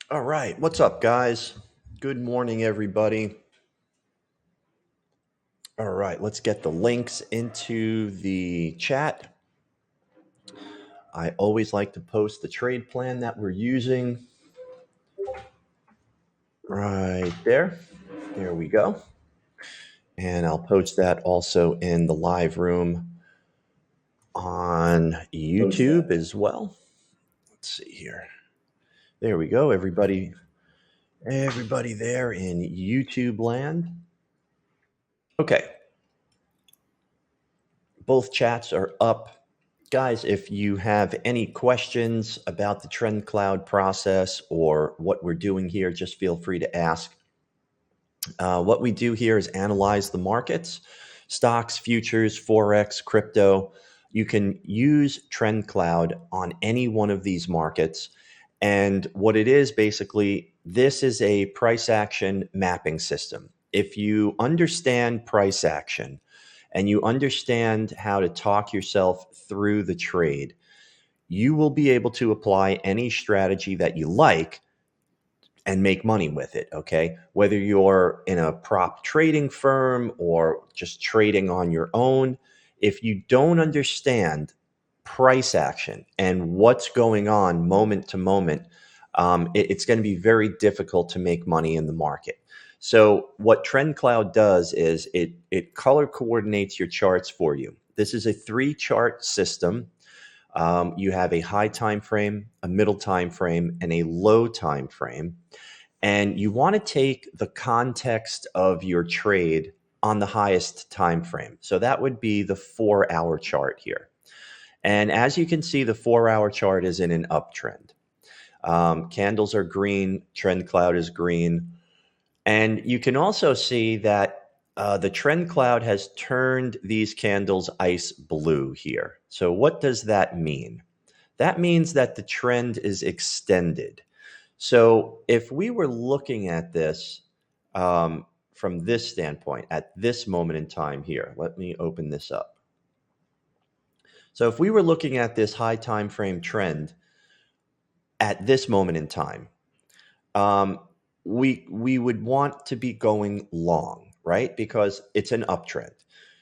All right, what's up, guys? Good morning, everybody. All right, let's get the links into the chat. I always like to post the trade plan that we're using right there. There we go. And I'll post that also in the live room on YouTube as well. Let's see here. There we go, everybody. Everybody there in YouTube land. Okay. Both chats are up. Guys, if you have any questions about the TrendCloud process or what we're doing here, just feel free to ask. What we do here is analyze the markets, stocks, futures, Forex, crypto. You can use TrendCloud on any one of these markets. And what it is basically, this is a price action mapping system. If you understand price action, and you understand how to talk yourself through the trade, you will be able to apply any strategy that you like and make money with it. Okay. Whether you're in a prop trading firm or just trading on your own, if you don't understand price action and what's going on moment to moment, it's going to be very difficult to make money in the market. So what TrendCloud does is it color coordinates your charts for you. This is a 3-chart system. You have a high time frame, a middle time frame, and a low time frame. And you want to take the context of your trade on the highest time frame. So that would be the 4-hour chart here. And as you can see, the 4-hour chart is in an uptrend. Candles are green, TrendCloud is green. And you can also see that the TrendCloud has turned these candles ice blue here. So what does that mean? That means that the trend is extended. So if we were looking at this from this standpoint, at this moment in time here, let me open this up. So if we were looking at this high time frame trend at this moment in time, we would want to be going long, right? Because it's an uptrend.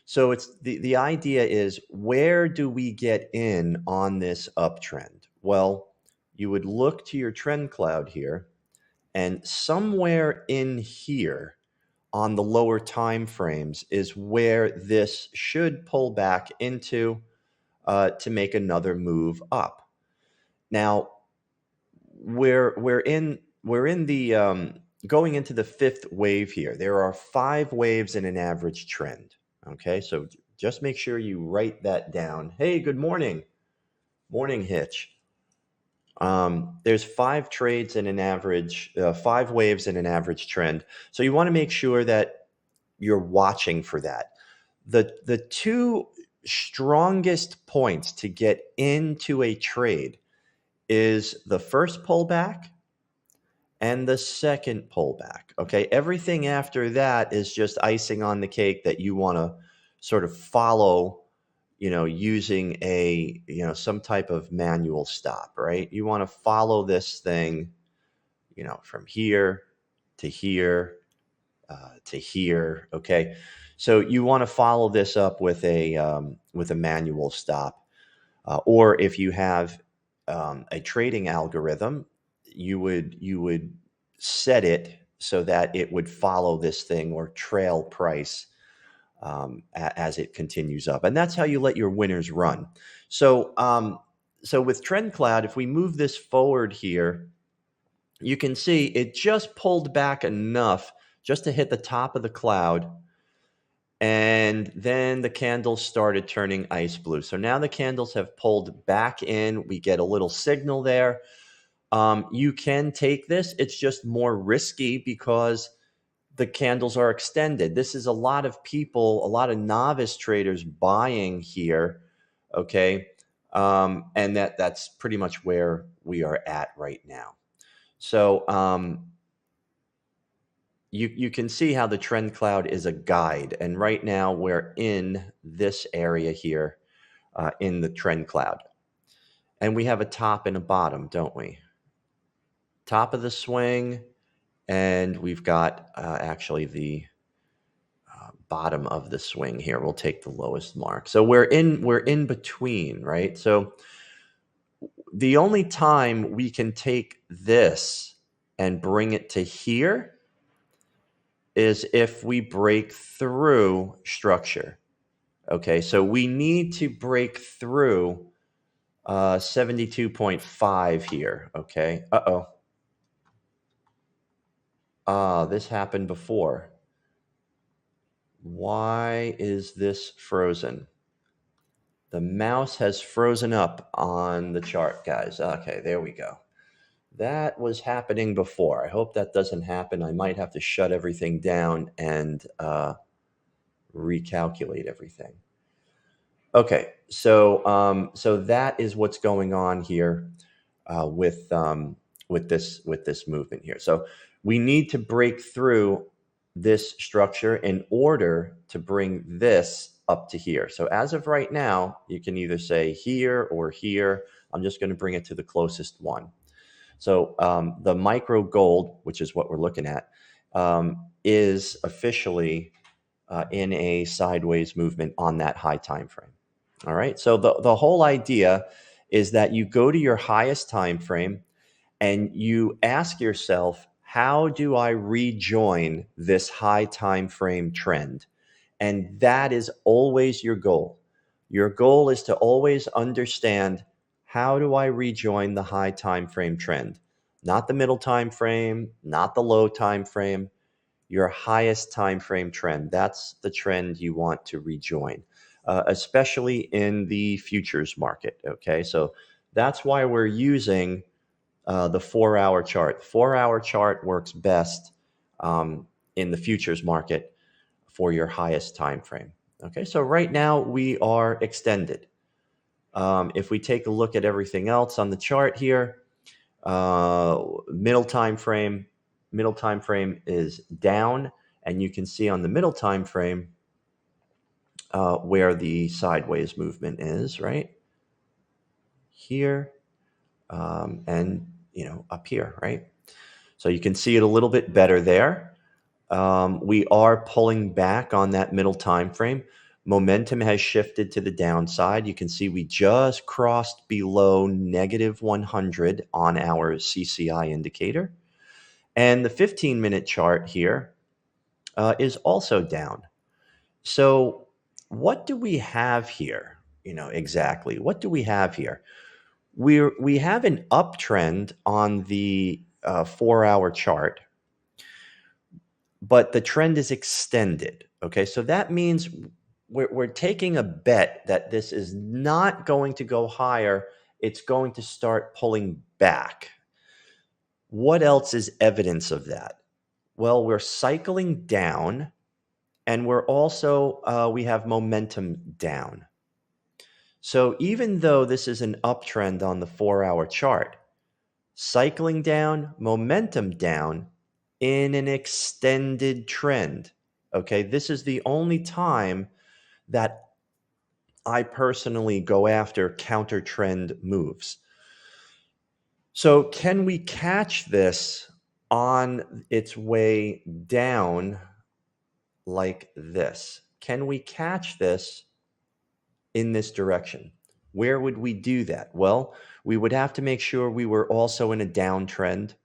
So it's the idea is, where do we get in on this uptrend? Well, you would look to your trend cloud here, and somewhere in here on the lower time frames is where this should pull back into to make another move up. Now, we're in the going into the 5th wave here. There are 5 waves in an average trend. Okay, so just make sure you write that down. Hey, good morning. Morning, Hitch. There's 5 trades in an average, 5 waves in an average trend. So you want to make sure that you're watching for that. The 2 strongest points to get into a trade is the first pullback and the second pullback. Okay. Everything after that is just icing on the cake that you want to sort of follow, using some type of manual stop, right? You want to follow this thing, from here to here to here. Okay. So you want to follow this up with a manual stop. Or if you have a trading algorithm, you would set it so that it would follow this thing or trail price as it continues up, and that's how you let your winners run. So with TrendCloud, if we move this forward here, you can see it just pulled back enough just to hit the top of the cloud. And then the candles started turning ice blue. So now the candles have pulled back in. We get a little signal there. You can take this. It's just more risky because the candles are extended. This is a lot of people, a lot of novice traders buying here. Okay. And that's pretty much where we are at right now. So you can see how the trend cloud is a guide. And right now we're in this area here in the trend cloud. And we have a top and a bottom, don't we? top of the swing, and we've got actually the bottom of the swing here. We'll take the lowest mark. So we're in between, right? So the only time we can take this and bring it to here is if we break through structure. Okay, so we need to break through 72.5 here. Okay, this happened before. Why is this frozen? The mouse has frozen up on the chart, guys. Okay, there we go. That was happening before. I hope that doesn't happen. I might have to shut everything down and recalculate everything. Okay, so that is what's going on here with this movement here. So we need to break through this structure in order to bring this up to here. So as of right now, you can either say here or here. I'm just going to bring it to the closest one. So the micro gold, which is what we're looking at, is officially in a sideways movement on that high time frame. All right. So the whole idea is that you go to your highest time frame and you ask yourself, how do I rejoin this high time frame trend? And that is always your goal. Your goal is to always understand, how do I rejoin the high time frame trend? Not the middle time frame, not the low time frame, your highest time frame trend. That's the trend you want to rejoin, especially in the futures market. Okay, so that's why we're using the 4-hour chart. 4-hour chart works best in the futures market for your highest time frame. Okay, so right now we are extended. If we take a look at everything else on the chart here, middle time frame is down, and you can see on the middle time frame where the sideways movement is, right here, and up here, right? So you can see it a little bit better there. We are pulling back on that middle time frame. Momentum has shifted to the downside. You can see we just crossed below negative 100 on our CCI indicator. And the 15-minute chart here is also down. So what do we have here? Exactly. What do we have here? We have an uptrend on the 4-hour chart, but the trend is extended. Okay, so that means we're taking a bet that this is not going to go higher. It's going to start pulling back. What else is evidence of that? Well, we're cycling down, and we're also, we have momentum down. So even though this is an uptrend on the 4-hour chart, cycling down, momentum down in an extended trend. Okay, this is the only time that I personally go after counter trend moves. So can we catch this on its way down like this? Can we catch this in this direction? Where would we do that? Well, we would have to make sure we were also in a downtrend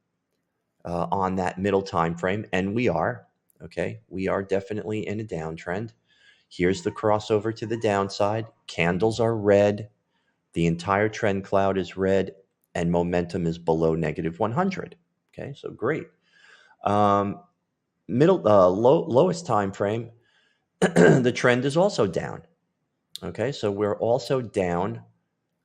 on that middle time frame, and we are. Okay, we are definitely in a downtrend. Here's the crossover to the downside. Candles are red. The entire trend cloud is red, and momentum is below negative 100. Okay, so great. Lowest time frame, the trend is also down. Okay, so we're also down,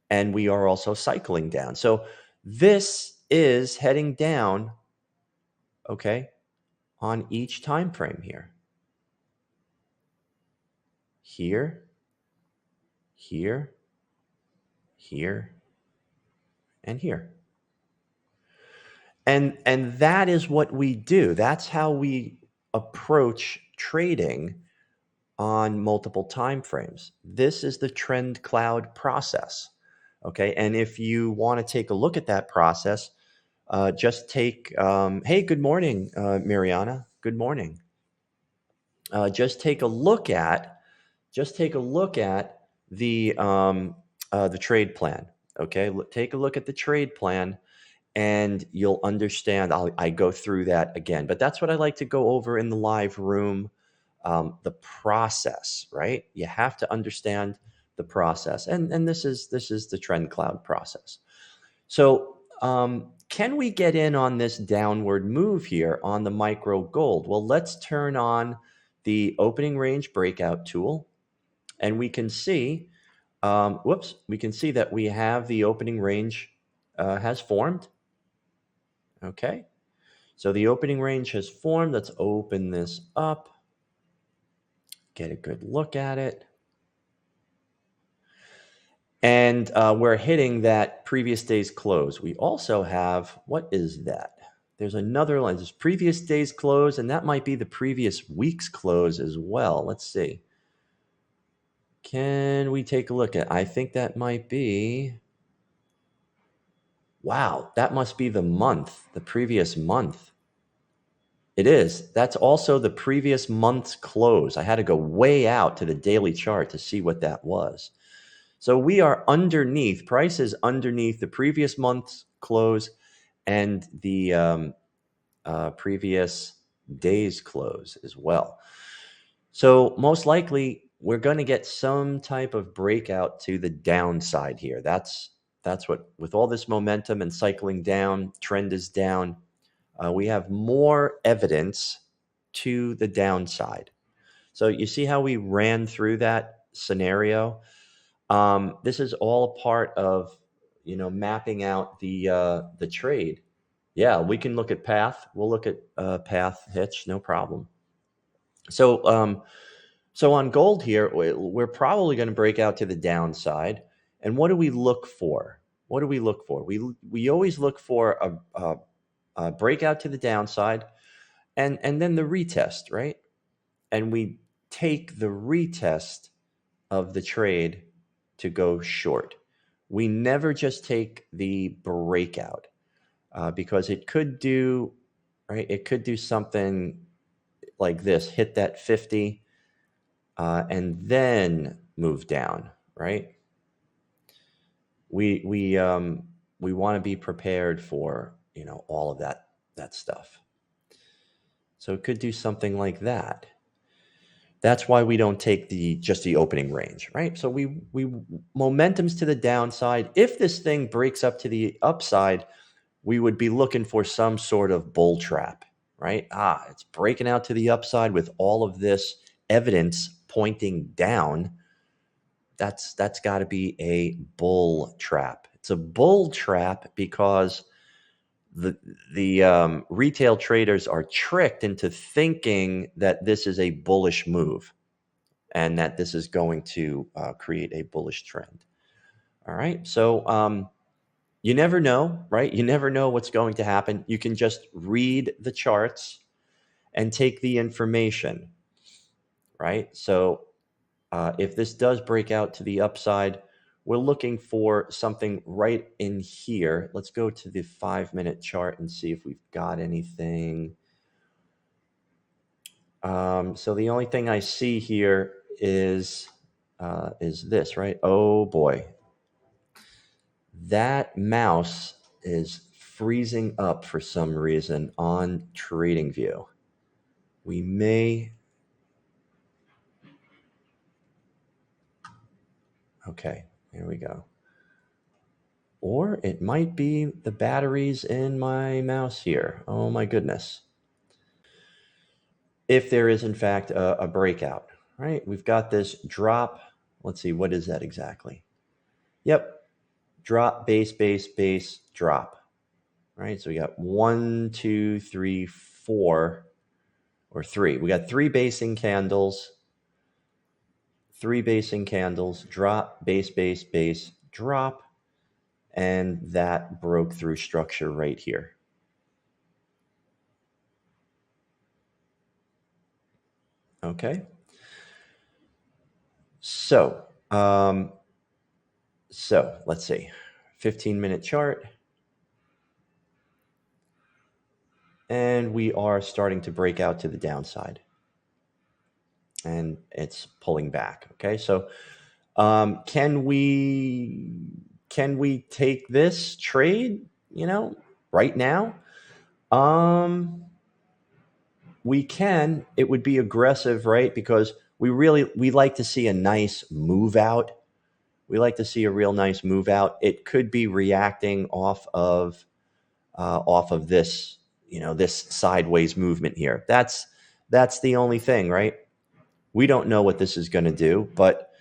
and we are also cycling down. So this is heading down, okay, on each time frame here. Here, here, here, and here. And that is what we do. That's how we approach trading on multiple time frames. This is the TrendCloud process. Okay, and if you want to take a look at that process, just take, hey, good morning, Mariana. Good morning. Just take a look at, the trade plan. Okay, take a look at the trade plan, and you'll understand. I go through that again, but that's what I like to go over in the live room. The process, right? You have to understand the process, and this is the TrendCloud process. So, can we get in on this downward move here on the micro gold? Well, let's turn on the opening range breakout tool, and we can see, we can see that we have the opening range has formed. Okay, so the opening range has formed. Let's open this up, get a good look at it. And we're hitting that previous day's close. We also have, what is that? There's another line. There's previous day's close, and that might be the previous week's close as well. Let's see. Can we take a look at? I think that might be. Wow, that must be the month, the previous month. It is. That's also the previous month's close. I had to go way out to the daily chart to see what that was. So we are underneath, price is underneath the previous month's close and the previous day's close as well. So most likely we're going to get some type of breakout to the downside here. That's what, with all this momentum and cycling down, trend is down. We have more evidence to the downside. So you see how we ran through that scenario. This is all a part of, mapping out the trade. Yeah, we can look at path. We'll look at path hitch, no problem. So so on gold here, we're probably going to break out to the downside. And what do we look for? What do we look for? We always look for a breakout to the downside, and then the retest, right? And we take the retest of the trade to go short. We never just take the breakout because it could do, right? It could do something like this: hit that 50 and then move down, right? We want to be prepared for all of that stuff. So it could do something like that. That's why we don't take just the opening range, right? So we momentum's to the downside. If this thing breaks up to the upside, we would be looking for some sort of bull trap, right? It's breaking out to the upside with all of this evidence pointing down. That's got to be a bull trap. It's a bull trap because the retail traders are tricked into thinking that this is a bullish move and that this is going to create a bullish trend. All right. So you never know, right? You never know what's going to happen. You can just read the charts and take the information, right? So if this does break out to the upside, we're looking for something right in here. Let's go to the 5-minute chart and see if we've got anything. So the only thing I see here is this, right? Oh boy, that mouse is freezing up for some reason on TradingView. We may. Okay, here we go. Or it might be the batteries in my mouse here. Oh my goodness. If there is, in fact, a breakout, right? We've got this drop. Let's see, what is that exactly? Yep, drop, base, base, base, drop, right? So we got 1, 2, 3, 4, or 3. We got 3 basing candles, drop, base, base, base, drop, and that broke through structure right here. Okay. So let's see, 15-minute chart. and we are starting to break out to the downside, and it's pulling back. Okay, so can we take this trade, right now? We can. It would be aggressive, right? Because we like to see a nice move out. We like to see a real nice move out. It could be reacting off of this, this sideways movement here. That's the only thing, right? We don't know what this is going to do, but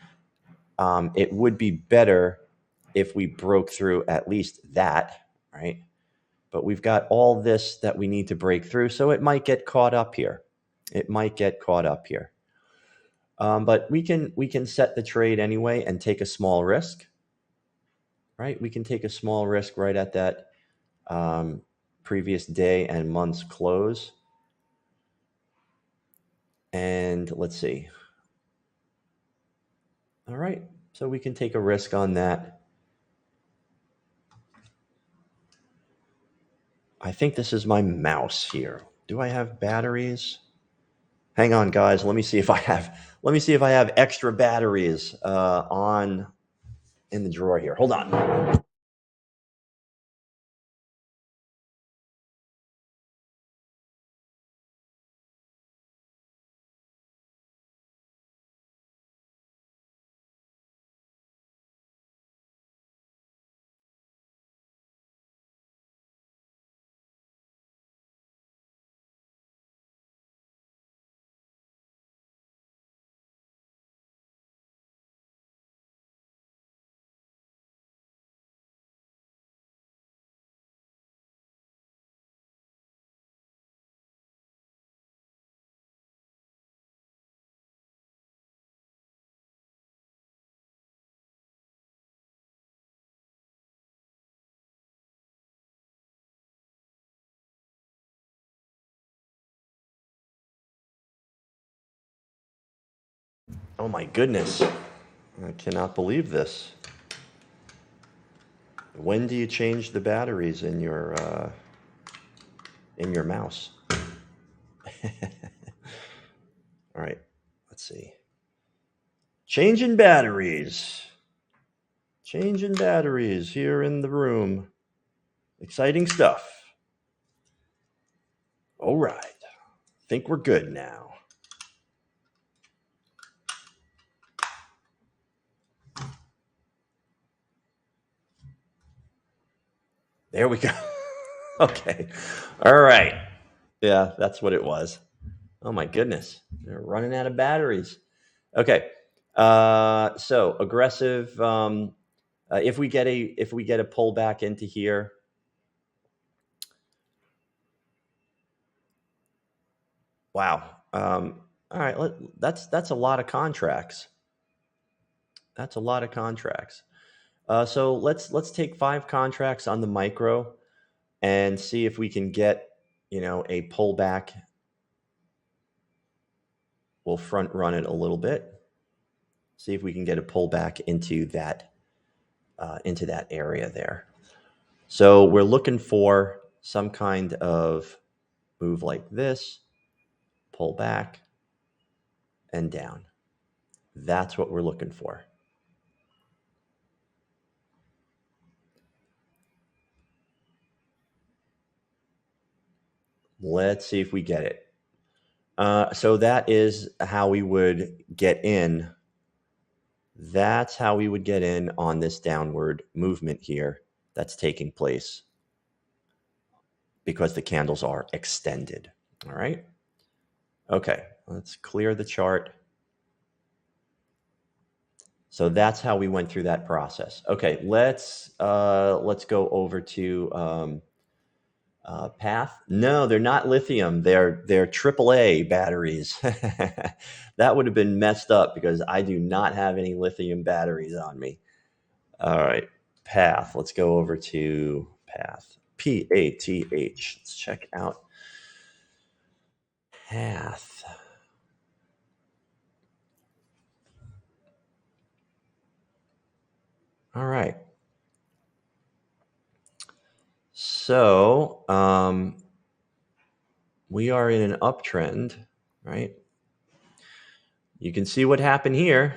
it would be better if we broke through at least that, right? But we've got all this that we need to break through, so it might get caught up here. It might get caught up here. But we can set the trade anyway and take a small risk, right? We can take a small risk right at that previous day and month's close. And let's see. All right, so we can take a risk on that. I think this is my mouse here. Do I have batteries? Hang on, guys. Let me see if I have extra batteries on in the drawer here. Hold on. Oh my goodness. I cannot believe this. When do you change the batteries in your mouse? All right. Let's see. Changing batteries. Changing batteries here in the room. Exciting stuff. All right. Think we're good now. There we go. Okay. All right. Yeah, that's what it was. Oh my goodness. They're running out of batteries. Okay. So aggressive. If we get a pullback into here, wow. All right. That's a lot of contracts. That's a lot of contracts. So let's take 5 contracts on the micro and see if we can get a pullback. We'll front run it a little bit. See if we can get a pullback into that area there. So we're looking for some kind of move like this, pull back and down. That's what we're looking for. Let's see if we get it. So that is how we would get in. That's how we would get in on this downward movement here that's taking place because the candles are extended. All right. Okay, let's clear the chart. So that's how we went through that process. Okay, let's go over to Path. No, they're not lithium. They're AAA batteries. That would have been messed up because I do not have any lithium batteries on me. All right, Path. Let's go over to Path. PATH. Let's check out Path. All right. So We are in an uptrend, right? You can see what happened here.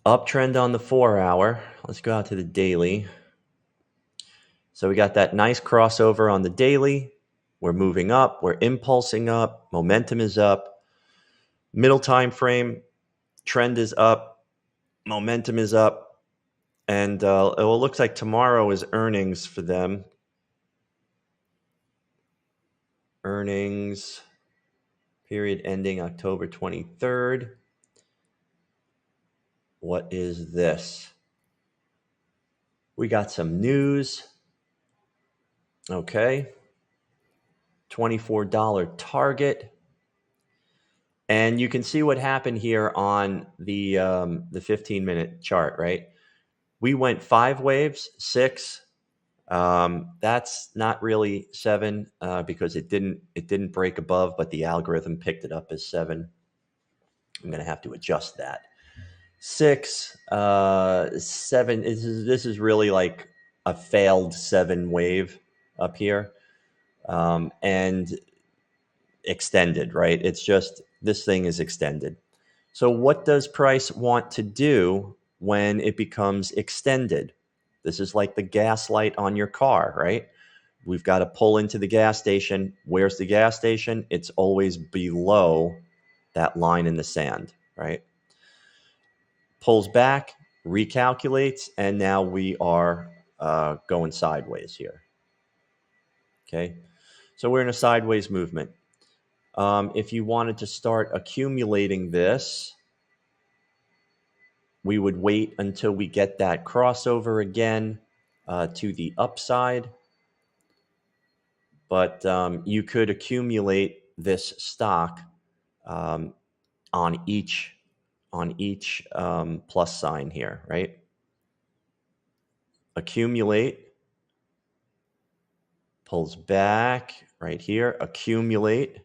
Uptrend on the 4-hour. Let's go out to the daily. So we got that nice crossover on the daily. We're moving up. We're impulsing up. Momentum is up. Middle time frame, trend is up. Momentum is up. And it looks like tomorrow is earnings for them. Earnings, period ending October 23rd. What is this? We got some news. Okay. $24 target. And you can see what happened here on the 15-minute chart, right? We went 5 waves, 6. That's not really 7 because it didn't break above, but the algorithm picked it up as 7. I'm going to have to adjust that. 6, 7. This is really like a failed 7 wave up here, and extended, right? It's just this thing is extended. So what does price want to do when it becomes extended? This is like the gas light on your car, right? We've got to pull into the gas station. Where's the gas station? It's always below that line in the sand, right? Pulls back, recalculates, and now we are going sideways here. Okay, so we're in a sideways movement. If you wanted to start accumulating this, we would wait until we get that crossover again to the upside. But you could accumulate this stock on each plus sign here, right? Accumulate, pulls back right here, accumulate,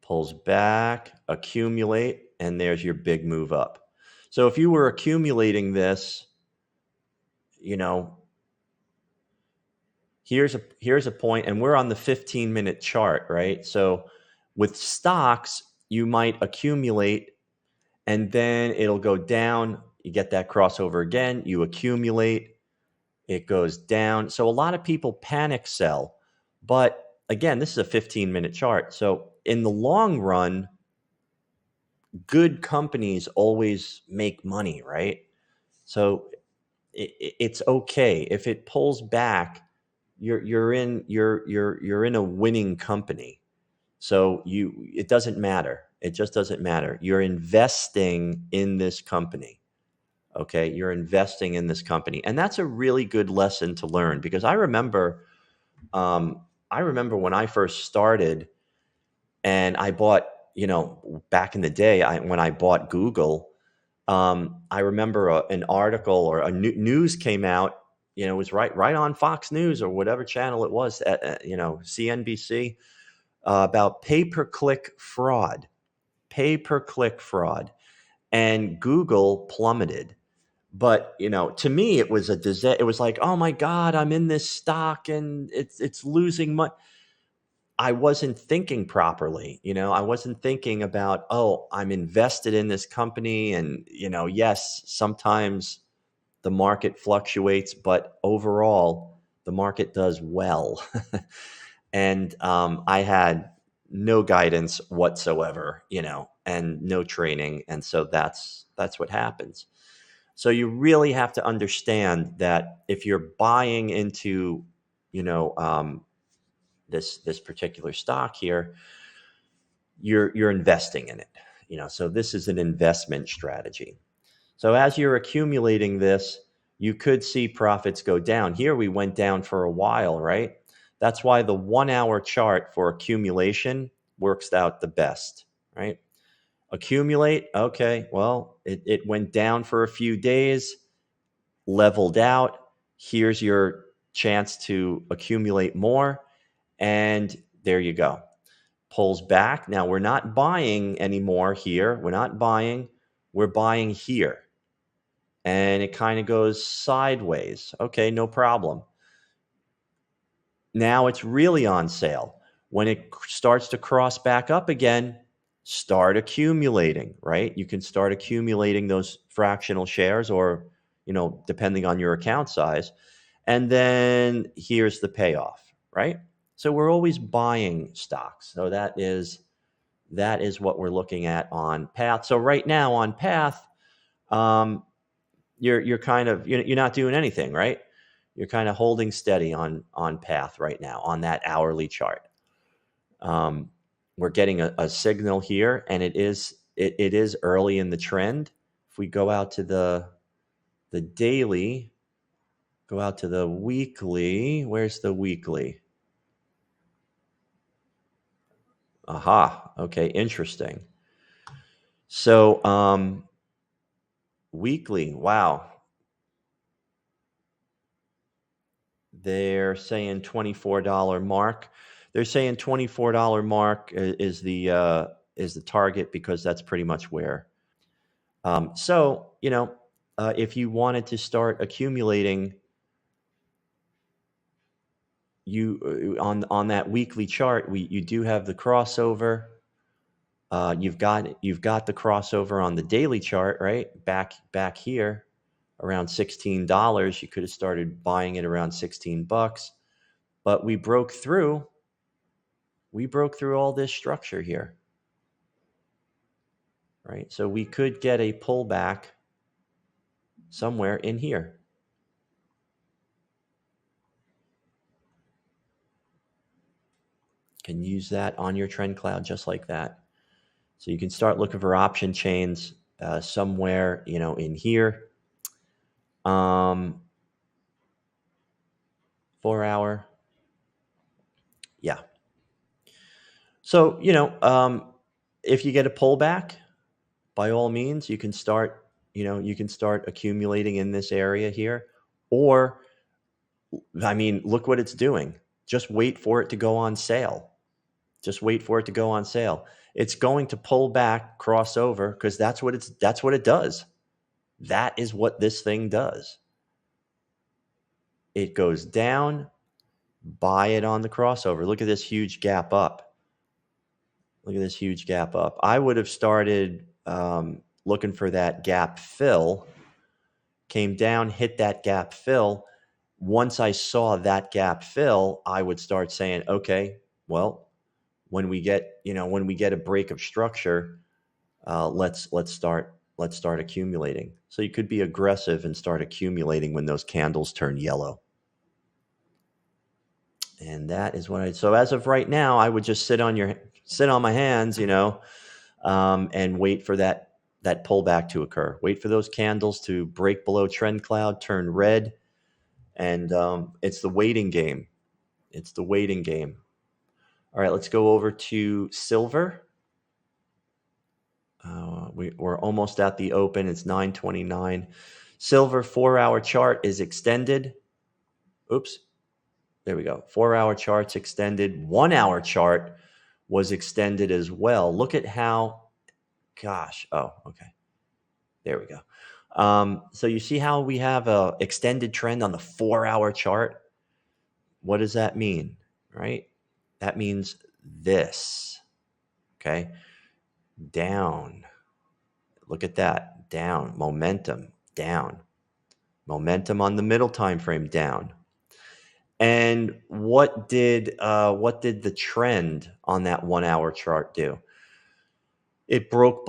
pulls back, accumulate, and there's your big move up. So if you were accumulating this, here's a point, and we're on the 15-minute chart, right? So with stocks, you might accumulate, and then it'll go down. You get that crossover again, you accumulate, it goes down. So a lot of people panic sell. But again, this is a 15-minute chart. So in the long run, good companies always make money, right? So it's okay if it pulls back. You're in a winning company. So it doesn't matter. It just doesn't matter. You're investing in this company. Okay, you're investing in this company, and that's a really good lesson to learn, because I remember when I first started, and I bought, back in the day, when I bought Google, I remember an article or a news came out. It was right on Fox News or whatever channel it was, CNBC, about pay-per-click fraud, and Google plummeted. But to me, it was a disaster. It was like, oh my God, I'm in this stock and it's losing money. I wasn't thinking properly. I wasn't thinking about, oh, I'm invested in this company, and yes, sometimes the market fluctuates, but overall, the market does well. And I had no guidance whatsoever, and no training, and so that's what happens. So you really have to understand that if you're buying into, this particular stock here, you're investing in it. So this is an investment strategy. So as you're accumulating this, you could see profits go down. Here we went down for a while, right? That's why the 1-hour chart for accumulation works out the best, right? Accumulate, okay, well, it went down for a few days, leveled out. Here's your chance to accumulate more, and there you go. Pulls back. Now we're not buying anymore here. We're buying here. And it kind of goes sideways. Okay, no problem. Now it's really on sale. When it starts to cross back up again, start accumulating, right? You can start accumulating those fractional shares or, depending on your account size. And then here's the payoff, right? So we're always buying stocks. So that is what we're looking at on Path. So right now on Path, um, you're kind of you're not doing anything, right? You're kind of holding steady on Path right now on that hourly chart. Um, we're getting a signal here, and it is early in the trend. If we go out to the daily, go out to the weekly. Where's the weekly? Aha. Okay, interesting. So weekly, wow. They're saying $24 mark. They're saying $24 mark is the target because that's pretty much where. So if you wanted to start accumulating, on that weekly chart, you do have the crossover. You've got the crossover on the daily chart, right? Back here around $16. You could have started buying it around $16, but we broke through all this structure here, right? So we could get a pullback somewhere in here. Can use that on your TrendCloud just like that. So you can start looking for option chains somewhere, in here. 4 hour. Yeah. So, if you get a pullback, by all means, you can start accumulating in this area here. Or, I mean, look what it's doing. Just wait for it to go on sale. Just wait for it to go on sale. It's going to pull back, cross over, because that's what it does. That is what this thing does. It goes down, buy it on the crossover. Look at this huge gap up. Look at this huge gap up. I would have started looking for that gap fill, came down, hit that gap fill. Once I saw that gap fill, I would start saying, okay, well, when we get a break of structure, let's start accumulating. So you could be aggressive and start accumulating when those candles turn yellow. And that is what so as of right now, I would just sit on my hands, and wait for that pullback to occur. Wait for those candles to break below TrendCloud, turn red, and it's the waiting game. It's the waiting game. All right, let's go over to silver. We're almost at the open. It's 9:29. Silver 4-hour chart is extended. Oops. There we go. 4-hour chart's extended. 1-hour chart was extended as well. Look at how, gosh. Oh, okay. There we go. So you see how we have a extended trend on the 4-hour chart? What does that mean, right? That means this, okay? Down. Look at that. Down. Momentum. Down. Momentum on the middle time frame. Down. And what did the trend on that 1-hour chart do? It broke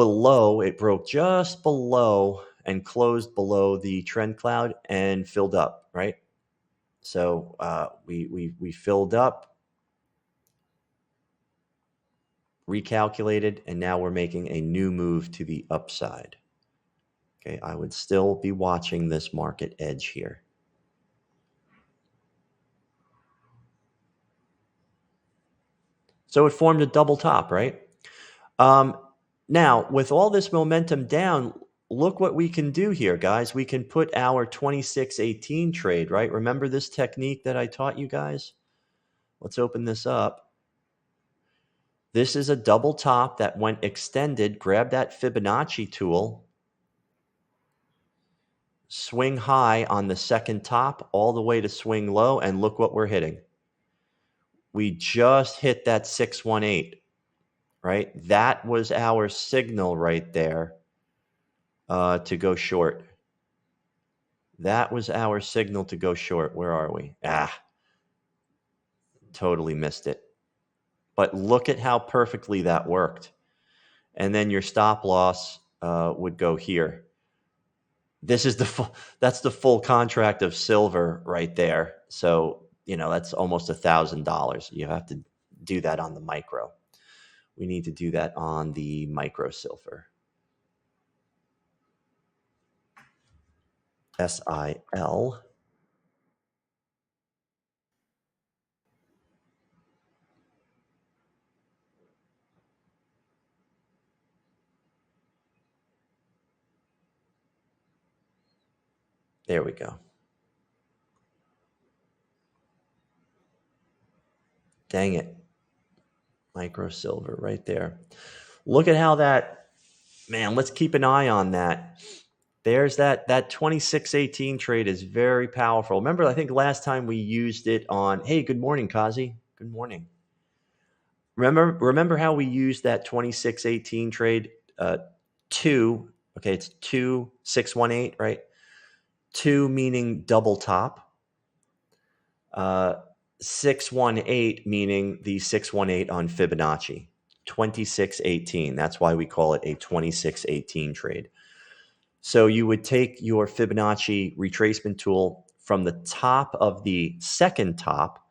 just below and closed below the trend cloud and filled up, right? So we filled up, recalculated, and now we're making a new move to the upside. Okay, I would still be watching this market edge here. So it formed a double top, right? Now, with all this momentum down, look what we can do here, guys. We can put our 2618 trade, right? Remember this technique that I taught you guys? Let's open this up. This is a double top that went extended. Grab that Fibonacci tool. Swing high on the second top all the way to swing low, and look what we're hitting. we just hit that 618, right? That was our signal right there to go short. That was our signal to go short. Where are we? Totally missed it. But look at how perfectly that worked. And then your stop loss would go here. This is that's the full contract of silver right there. So, that's almost $1,000. You have to do that on the micro. We need to do that on the micro silver. SIL. There we go. Dang it. Micro silver right there. Look at how that, man, let's keep an eye on that. There's that 2618 trade is very powerful. Remember, I think last time we used it on, hey, good morning, Kazi. Good morning. Remember how we used that 2618 trade? It's 2618, right? 2 meaning double top. 618 meaning the 618 on Fibonacci. 2618. That's why we call it a 2618 trade. So you would take your Fibonacci retracement tool from the top of the second top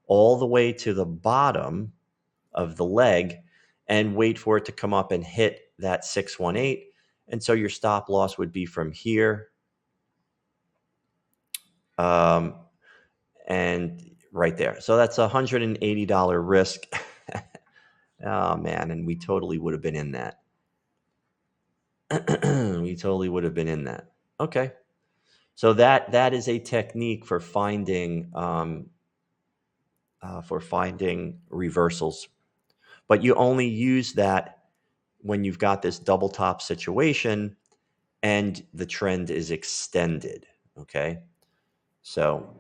all the way to the bottom of the leg and wait for it to come up and hit that 618. And so your stop loss would be from here and right there. So that's $180 risk. Oh, man. And we totally would have been in that. We totally would have been in that. Okay. So that is a technique for finding reversals, but you only use that when you've got this double top situation and the trend is extended. Okay, so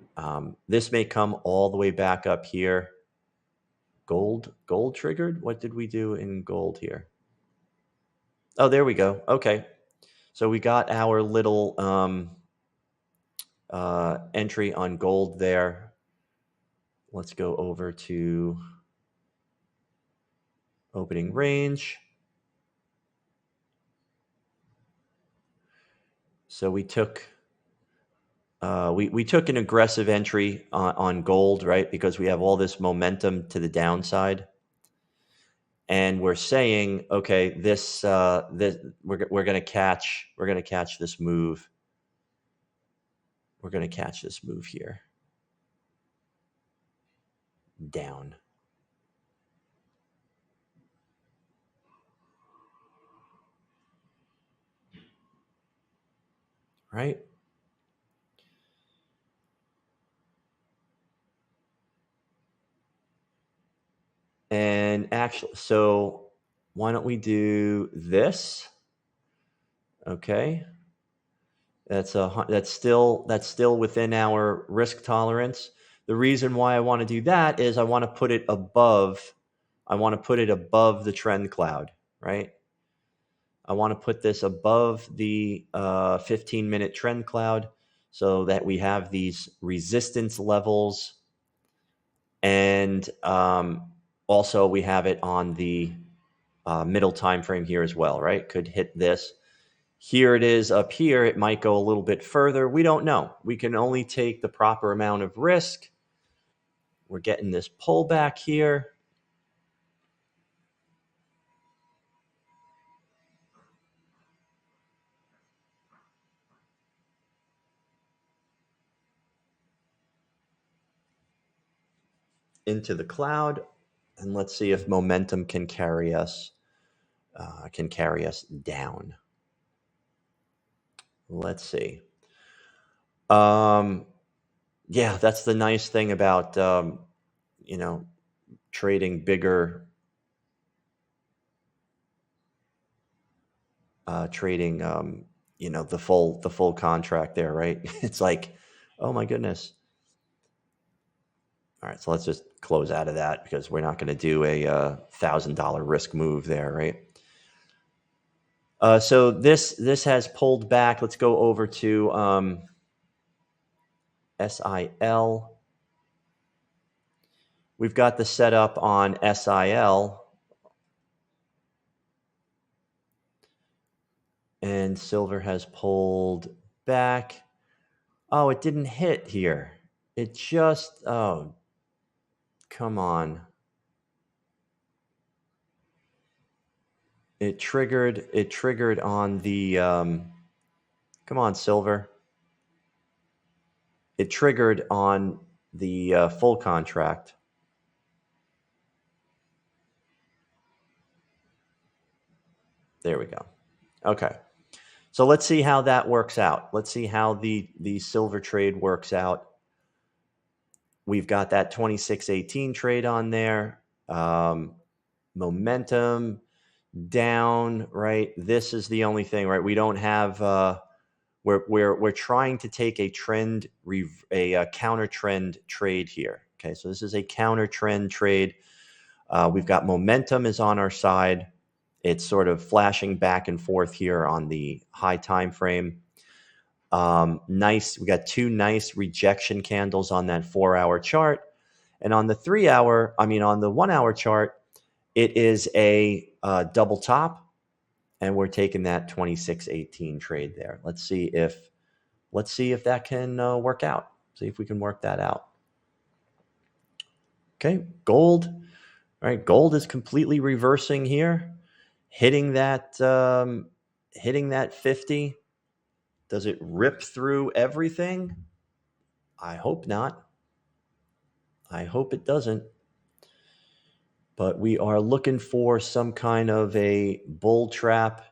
this may come all the way back up here. Gold triggered. What did we do in gold here? Oh, there we go. Okay, so we got our little entry on gold there. Let's go over to opening range. So we took we took an aggressive entry on gold, right? Because we have all this momentum to the downside, and we're saying, okay, this we're going to catch this move. We're going to catch this move here down. Right? And actually, so why don't we do this? Okay. That's still within our risk tolerance. The reason why I want to do that is I want to put it above the TrendCloud, right? I want to put this above the 15-minute TrendCloud so that we have these resistance levels, and also we have it on the middle time frame here as well, right? Could hit this. Here it is up here. It might go a little bit further. We don't know. We can only take the proper amount of risk. We're getting this pullback here. Into the cloud, and let's see if momentum can carry us down. Let's see. Yeah, that's the nice thing about trading bigger, trading the full contract there, right? It's like, oh my goodness. All right, so let's just close out of that because we're not going to do a $1,000 risk move there, right? So this has pulled back. Let's go over to SIL. We've got the setup on SIL, and silver has pulled back. Oh, it didn't hit here. It just, oh, come on. It triggered on the, come on, silver. It triggered on the full contract. There we go. Okay. So let's see how that works out. Let's see how the silver trade works out. We've got that 2618 trade on there. Momentum down, right? This is the only thing, right? We don't have we're trying to take a trend a counter trend trade here. Okay, so this is a counter trend trade. We've got momentum is on our side. It's sort of flashing back and forth here on the high time frame. Nice. We got two nice rejection candles on that 4-hour chart. And on the 3-hour, on the 1-hour chart, it is a double top, and we're taking that 2618 trade there. Let's see if that can work out. See if we can work that out. Okay, gold. All right, gold is completely reversing here, hitting that 50. Does it rip through everything? I hope not. I hope it doesn't. But we are looking for some kind of a bull trap.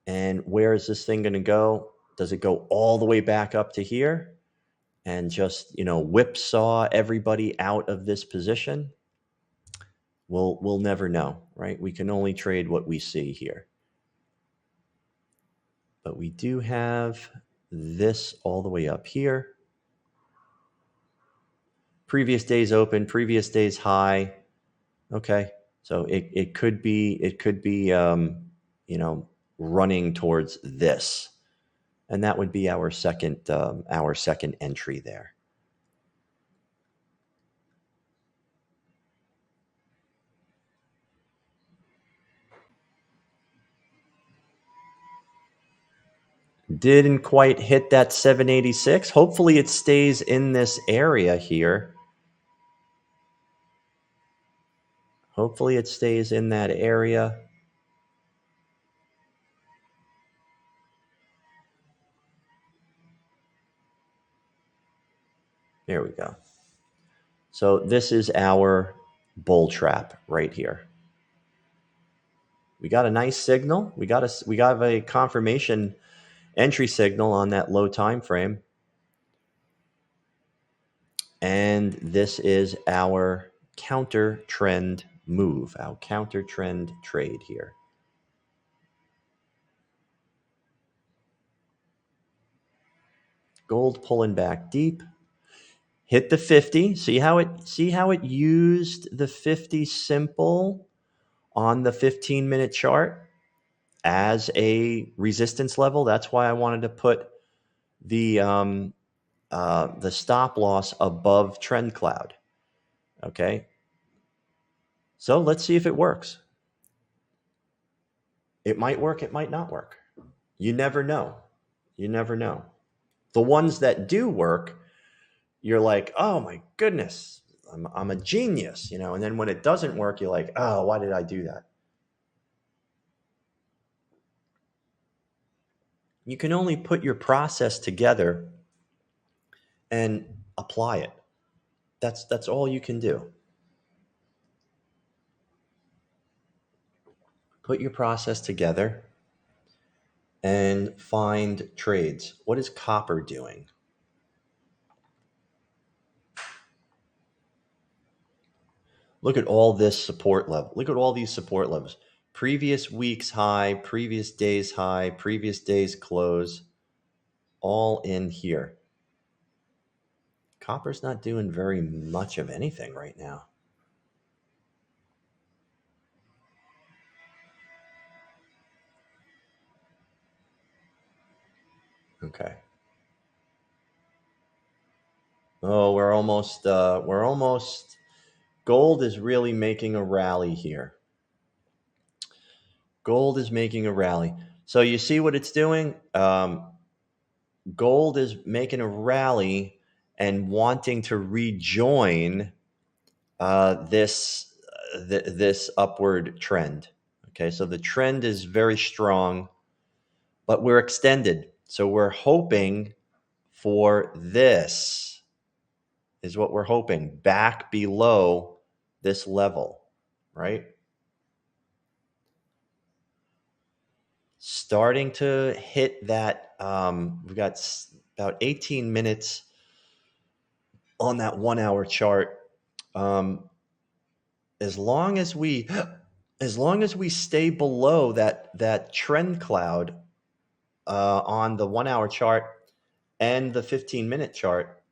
And where is this thing going to go? Does it go all the way back up to here and just, whipsaw everybody out of this position? We'll never know, right? We can only trade what we see here. But we do have this all the way up here. Previous day's open, previous day's high. Okay, so it could be running towards this, and that would be our second entry there. Didn't quite hit that 786. Hopefully it stays in this area here. Hopefully it stays in that area. There we go. So this is our bull trap right here. We got a nice signal. We got a confirmation entry signal on that low time frame. And this is our counter trend move, our counter trend trade here. Gold pulling back deep. Hit the 50. See how it used the 50 simple on the 15-minute chart as a resistance level? That's why I wanted to put the stop loss above TrendCloud. Okay. So let's see if it works. It might work, it might not work. You never know. You never know. The ones that do work, you're like, oh my goodness, I'm a genius, and then when it doesn't work, you're like, oh, why did I do that? You can only put your process together and apply it. That's all you can do. Put your process together and find trades. What is copper doing? Look at all this support level. Look at all these support levels. Previous week's high, previous day's high, previous day's close, all in here. Copper's not doing very much of anything right now. Okay. Oh, we're almost, gold is really making a rally here. Gold is making a rally. So you see what it's doing? Gold is making a rally and wanting to rejoin this upward trend. Okay, so the trend is very strong, but we're extended. So we're hoping for this, is what we're hoping, back below this level, right? Starting to hit that. We've got about 18 minutes on that 1 hour chart. As long as we stay below that trend cloud on the 1 hour chart and the 15-minute chart,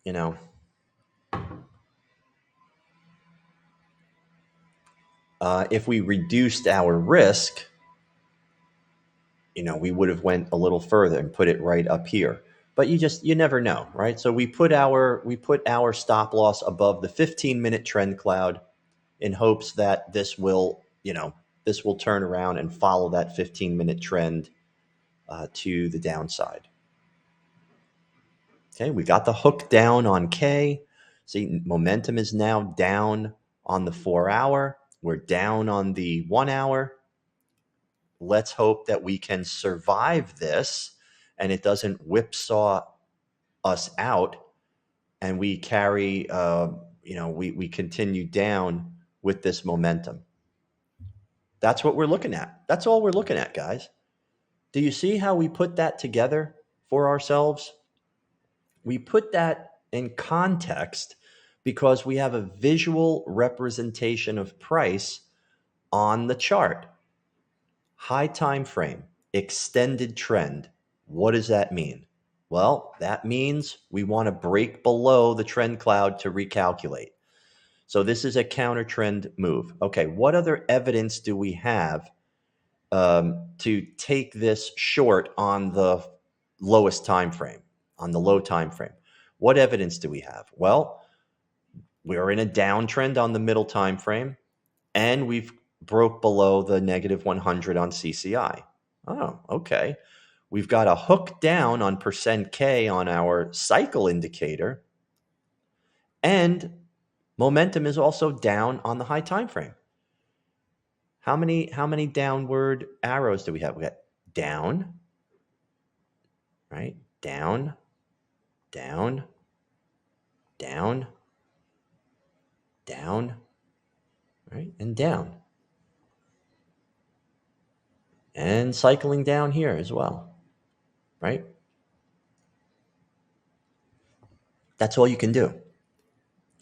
you know, if we reduced our risk, we would have went a little further and put it right up here. But you never know, right? So we put our stop loss above the 15-minute trend cloud in hopes that this will turn around and follow that 15-minute trend to the downside. Okay, we got the hook down on K. See, momentum is now down on the 4 hour. We're down on the 1 hour. Let's hope that we can survive this and it doesn't whipsaw us out and we carry, we continue down with this momentum. That's what we're looking at. That's all we're looking at, guys. Do you see how we put that together for ourselves? We put that in context because we have a visual representation of price on the chart. High time frame, extended trend. What does that mean? Well, that means we want to break below the trend cloud to recalculate. So this is a counter trend move. Okay, what other evidence do we have to take this short on the lowest time frame, on the low time frame? What evidence do we have? Well, we're in a downtrend on the middle time frame, and we've broke below the negative 100 on CCI. Oh, okay. We've got a hook down on percent K on our cycle indicator, and momentum is also down on the high time frame. How many downward arrows do we have? We got down, right? Down, down, down, down, right? And down. And cycling down here as well, right? That's all you can do.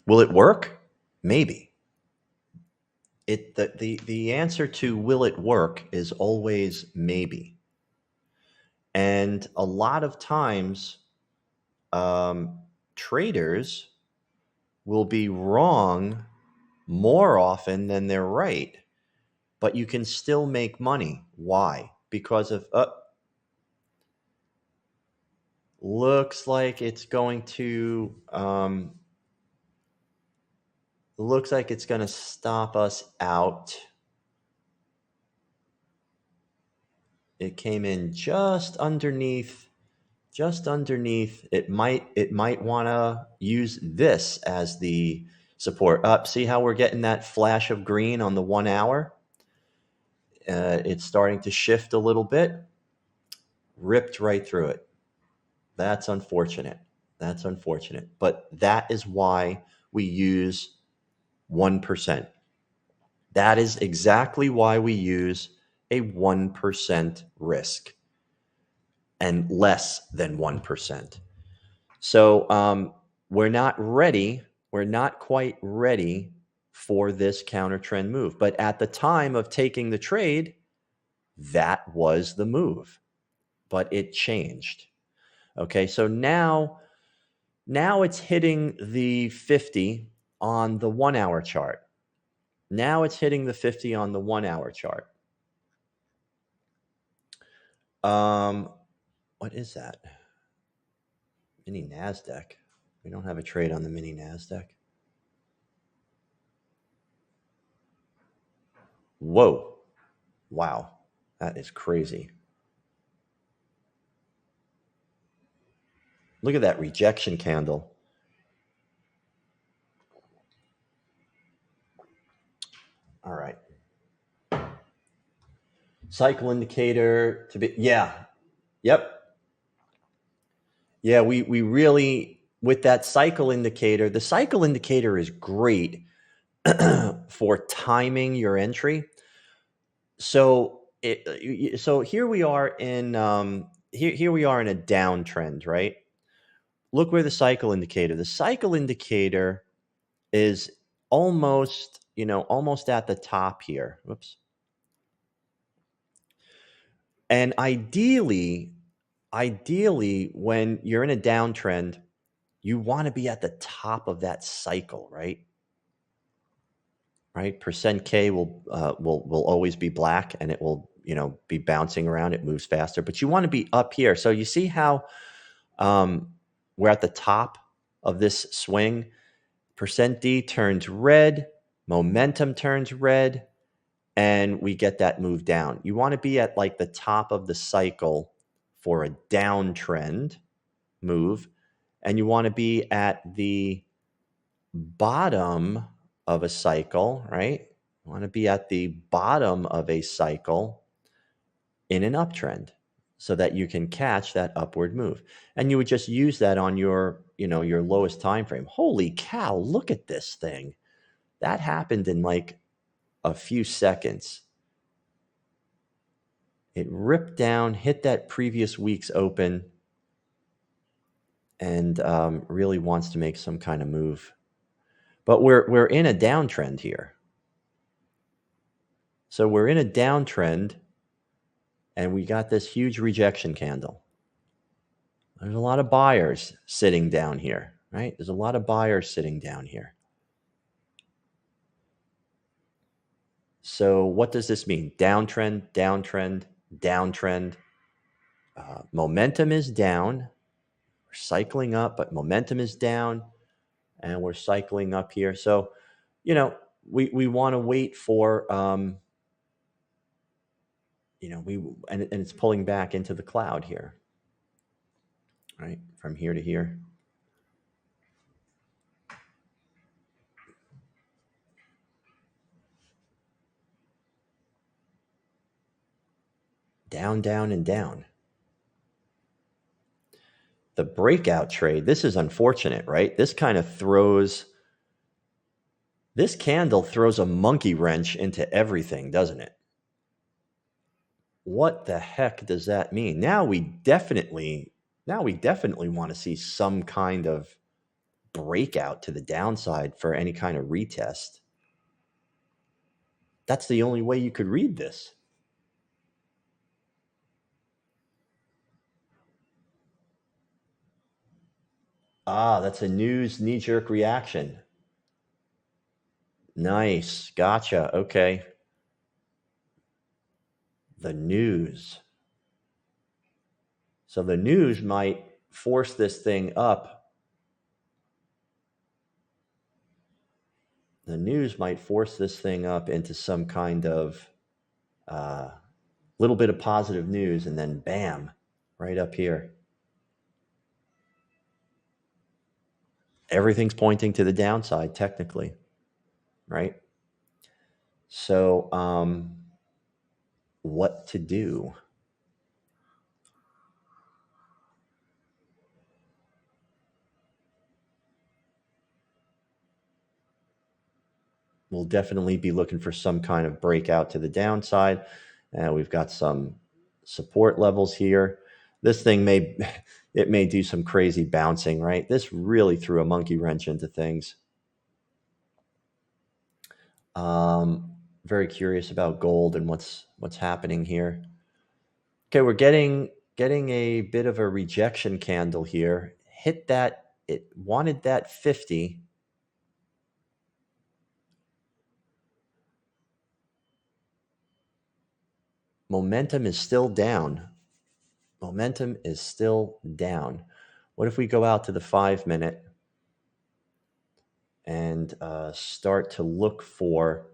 Will it work? Maybe. The answer to will it work is always maybe. And a lot of times, traders will be wrong more often than they're right, but you can still make money. Why? Because of looks like it's going to stop us out. It came in just underneath. It might want to use this as the support. Up. See how we're getting that flash of green on the 1 hour? It's starting to shift a little bit. Ripped right through it. That's unfortunate. But that is why we use 1%. That is exactly why we use a 1% risk and less than 1%. So we're not ready. We're not quite ready for this counter trend move. But at the time of taking the trade, that was the move. But it changed. Okay, so now it's hitting the 50 on the 1 hour chart. Now it's hitting the 50 on the 1 hour chart. What is that? Mini NASDAQ. We don't have a trade on the mini NASDAQ. Whoa. Wow. That is crazy. Look at that rejection candle. All right. Cycle indicator to be, yeah. Yep. Yeah, we really, with that cycle indicator, the cycle indicator is great for timing your entry. So so here we are in here we are in a downtrend, right? Look where the cycle indicator. The cycle indicator is almost, almost at the top here. Whoops. And ideally, when you're in a downtrend, you want to be at the top of that cycle, right? Right? Percent K will always be black, and it will, be bouncing around. It moves faster, but you want to be up here. So you see how we're at the top of this swing. Percent D turns red, momentum turns red, and we get that move down. You want to be at like the top of the cycle for a downtrend move, and you want to be at the bottom of a cycle, right? You want to be at the bottom of a cycle in an uptrend so that you can catch that upward move. And you would just use that on your, your lowest time frame. Holy cow, look at this thing. That happened in like a few seconds. It ripped down, hit that previous week's open, and really wants to make some kind of move. But we're in a downtrend here. So we're in a downtrend, and we got this huge rejection candle. There's a lot of buyers sitting down here, right? There's a lot of buyers sitting down here. So what does this mean? Downtrend, downtrend, downtrend. Momentum is down. We're cycling up, but momentum is down, and we're cycling up here. So, we want to wait for, and it's pulling back into the cloud here, right? From here to here. Down, down, and down. The breakout trade, this is unfortunate, right? This candle throws a monkey wrench into everything, doesn't it? What the heck does that mean? Now we definitely want to see some kind of breakout to the downside for any kind of retest. That's the only way you could read this. That's a news knee-jerk reaction. Nice. Gotcha. Okay. The news. So the news might force this thing up. The news might force this thing up into some kind of little bit of positive news, and then bam, right up here. Everything's pointing to the downside, technically, right? So, what to do? We'll definitely be looking for some kind of breakout to the downside. We've got some support levels here. This thing may do some crazy bouncing, right? This really threw a monkey wrench into things. Very curious about gold and what's happening here. Okay, we're getting getting a bit of a rejection candle here. Hit that, it wanted that 50. Momentum is still down. Momentum is still down. What if we go out to the 5-minute and start to look for,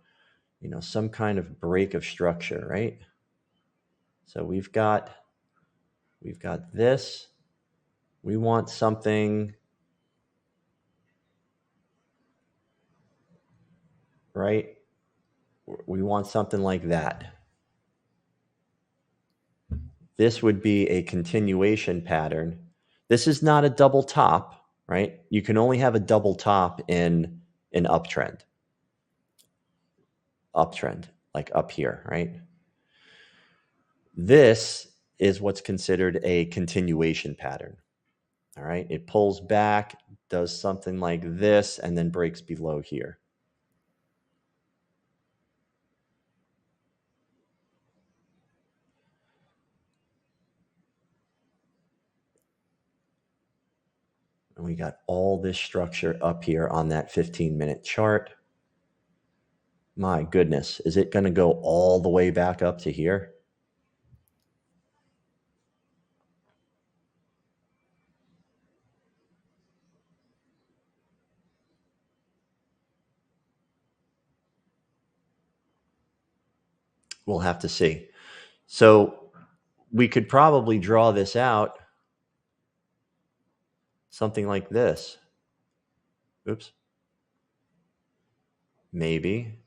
some kind of break of structure, right? So we've got this. We want something, right? We want something like that. This would be a continuation pattern. This is not a double top, right? You can only have a double top in an uptrend, like up here, right? This is what's considered a continuation pattern. All right. It pulls back, does something like this, and then breaks below here. And we got all this structure up here on that 15-minute chart. My goodness, is it going to go all the way back up to here? We'll have to see. So we could probably draw this out something like this. Oops. Maybe.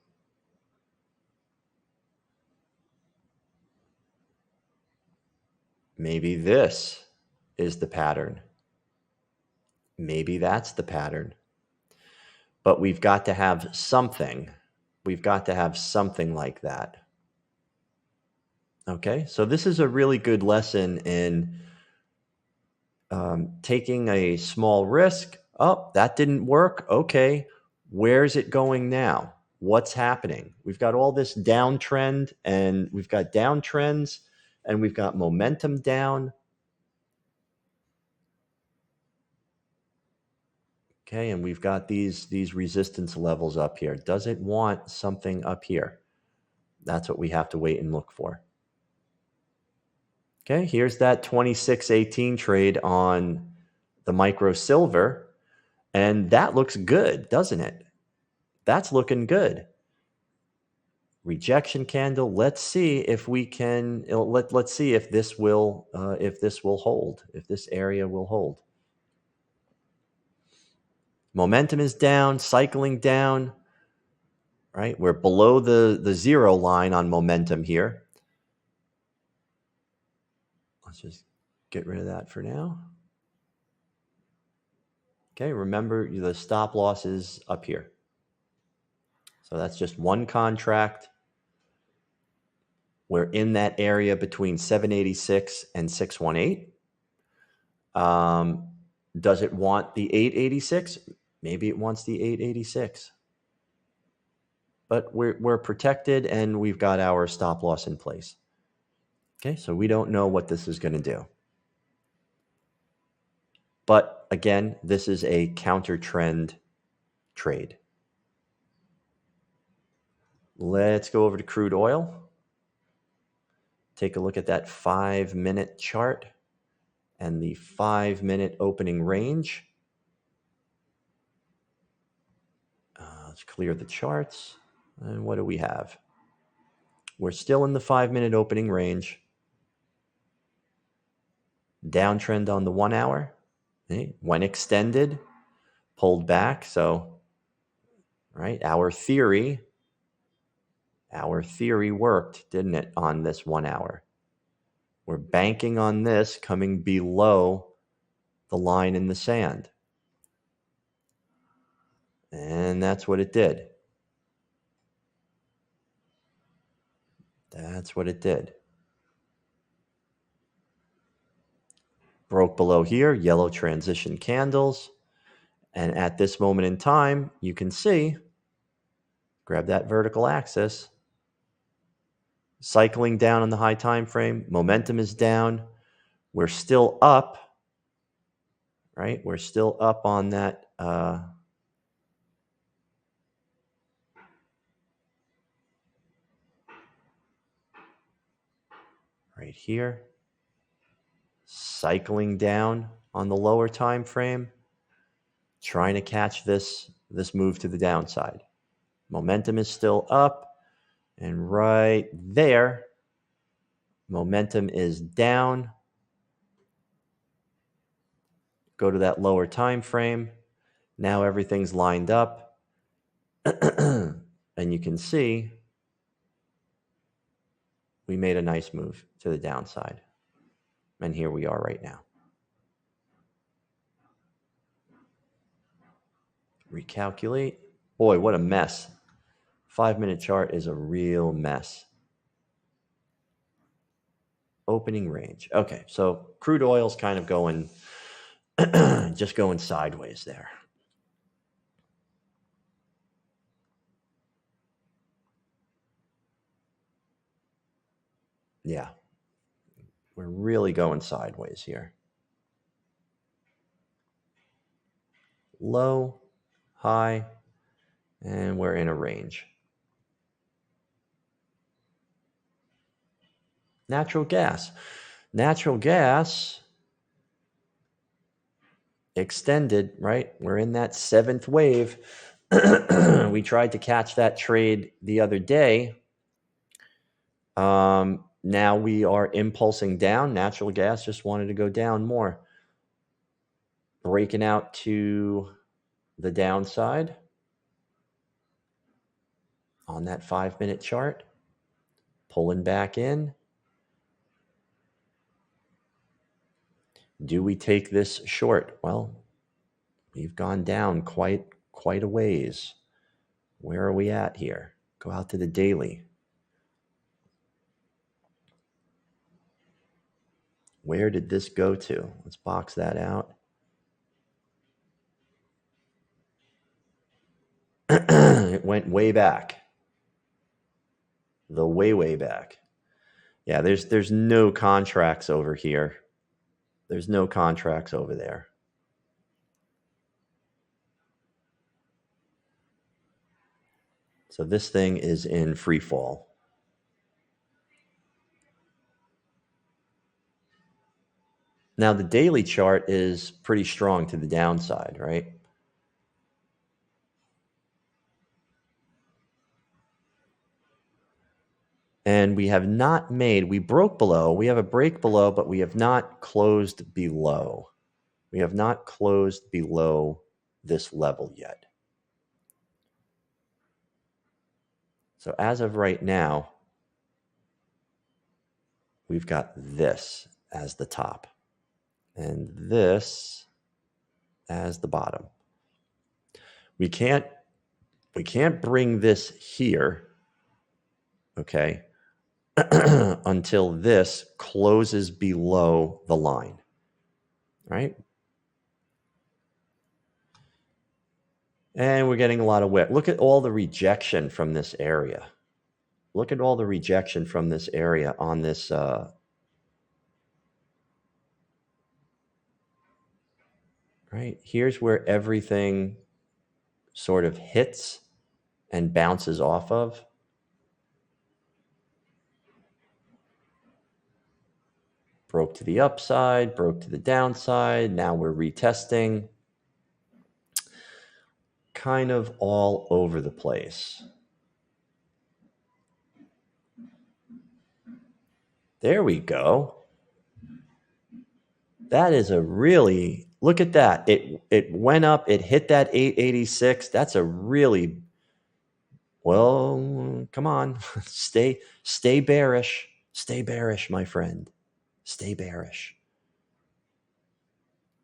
Maybe this is the pattern. Maybe that's the pattern. But we've got to have something. We've got to have something like that. Okay, so this is a really good lesson in taking a small risk. Oh, that didn't work. Okay, where's it going now? What's happening? We've got all this downtrend, and we've got downtrends, and we've got momentum down. Okay, and we've got these resistance levels up here. Does it want something up here? That's what we have to wait and look for. Okay, here's that 2618 trade on the micro silver, and that looks good, doesn't it? That's looking good. Rejection candle. Let's see if we can. Let's see if this will hold. If this area will hold. Momentum is down, cycling down. Right, we're below the zero line on momentum here. Let's just get rid of that for now. Okay, remember the stop loss is up here. So that's just one contract. We're in that area between 786 and 618. Does it want the 886? Maybe it wants the 886. But we're protected, and we've got our stop loss in place. Okay, so we don't know what this is going to do. But again, this is a counter trend trade. Let's go over to crude oil. Take a look at that 5-minute chart and the 5-minute opening range. Let's clear the charts. And what do we have? We're still in the 5-minute opening range. Downtrend on the 1 hour. Okay. When extended, pulled back. So, right, our theory worked, didn't it, on this 1 hour? We're banking on this coming below the line in the sand. And that's what it did. That's what it did. Broke below here, yellow transition candles. And at this moment in time, you can see, grab that vertical axis, cycling down on the high time frame. Momentum is down. We're still up, right? We're still up on that right here, cycling down on the lower time frame, trying to catch this move to the downside. Momentum is still up, and right there, momentum is down. Go to that lower time frame. Now everything's lined up. And you can see we made a nice move to the downside. And here we are right now. Recalculate. Boy, what a mess. 5-minute chart is a real mess. Opening range. Okay, so crude oil's kind of going, just going sideways there. Yeah, we're really going sideways here. Low, high, and we're in a range. Natural gas. Natural gas extended, right? We're in that 7th wave. We tried to catch that trade the other day. Now we are impulsing down. Natural gas just wanted to go down more. Breaking out to the downside on that 5-minute chart. Pulling back in. Do we take this short? Well, we've gone down quite a ways. Where are we at here? Go out to the daily. Where did this go to? Let's box that out. It went way back. The way back. Yeah, there's no contracts over here. There's no contracts over there. So this thing is in free fall. Now the daily chart is pretty strong to the downside, right? And we have not made, we broke below, we have a break below, but we have not closed below. We have not closed below this level yet. So as of right now, we've got this as the top and this as the bottom. We can't bring this here, okay, until this closes below the line, right? And we're getting a lot of wick. Look at all the rejection from this area. Look at all the rejection from this area on this right? Here's where everything sort of hits and bounces off of. Broke to the upside, broke to the downside. Now we're retesting. Kind of all over the place. There we go. That is a really, look at that. It went up, it hit that 886. That's a really, well, come on. Stay bearish. Stay bearish, my friend. Stay bearish.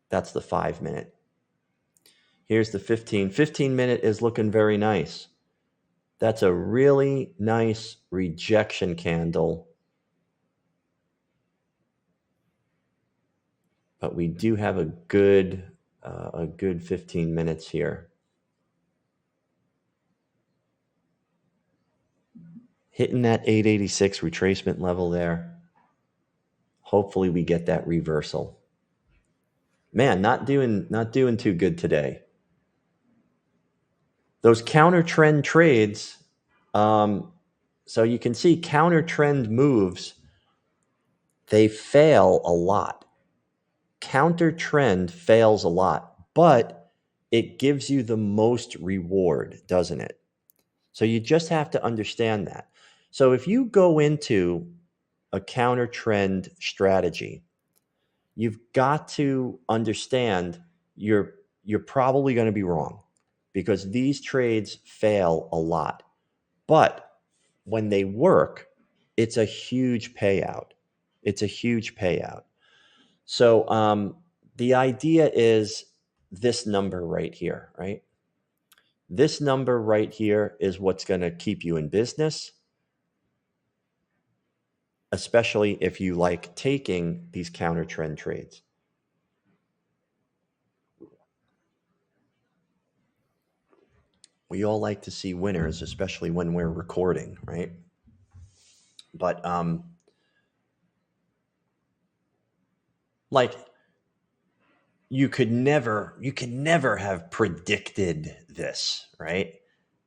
That's the 5-minute. Here's the 15. 15-minute is looking very nice. That's a really nice rejection candle. But we do have a good 15 minutes here. Hitting that 886 retracement level there. Hopefully we get that reversal. Man, not doing too good today. Those counter trend trades, so you can see counter trend moves, they fail a lot. Counter trend fails a lot, but it gives you the most reward, doesn't it? So you just have to understand that. So if you go into a counter trend strategy, you've got to understand you're probably going to be wrong because these trades fail a lot. But when they work, it's a huge payout. It's a huge payout. So the idea is this number right here, right? This number right here is what's going to keep you in business, especially if you like taking these counter trend trades. We all like to see winners, especially when we're recording, right? But like you could never have predicted this, right?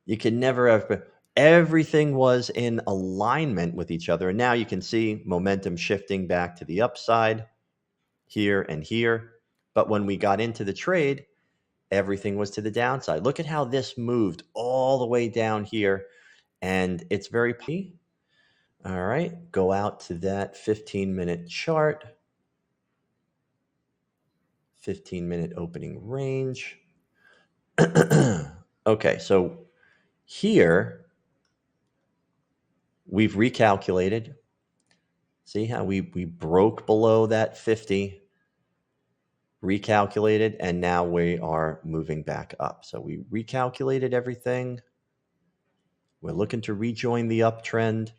You could never have. Everything was in alignment with each other, and now you can see momentum shifting back to the upside here and here. But when we got into the trade, everything was to the downside. Look at how this moved all the way down here, and it's very. All right, go out to that 15-minute chart. 15-minute opening range. Okay, so here we've recalculated. See how we broke below that 50, recalculated, and now we are moving back up. So we recalculated everything. We're looking to rejoin the uptrend,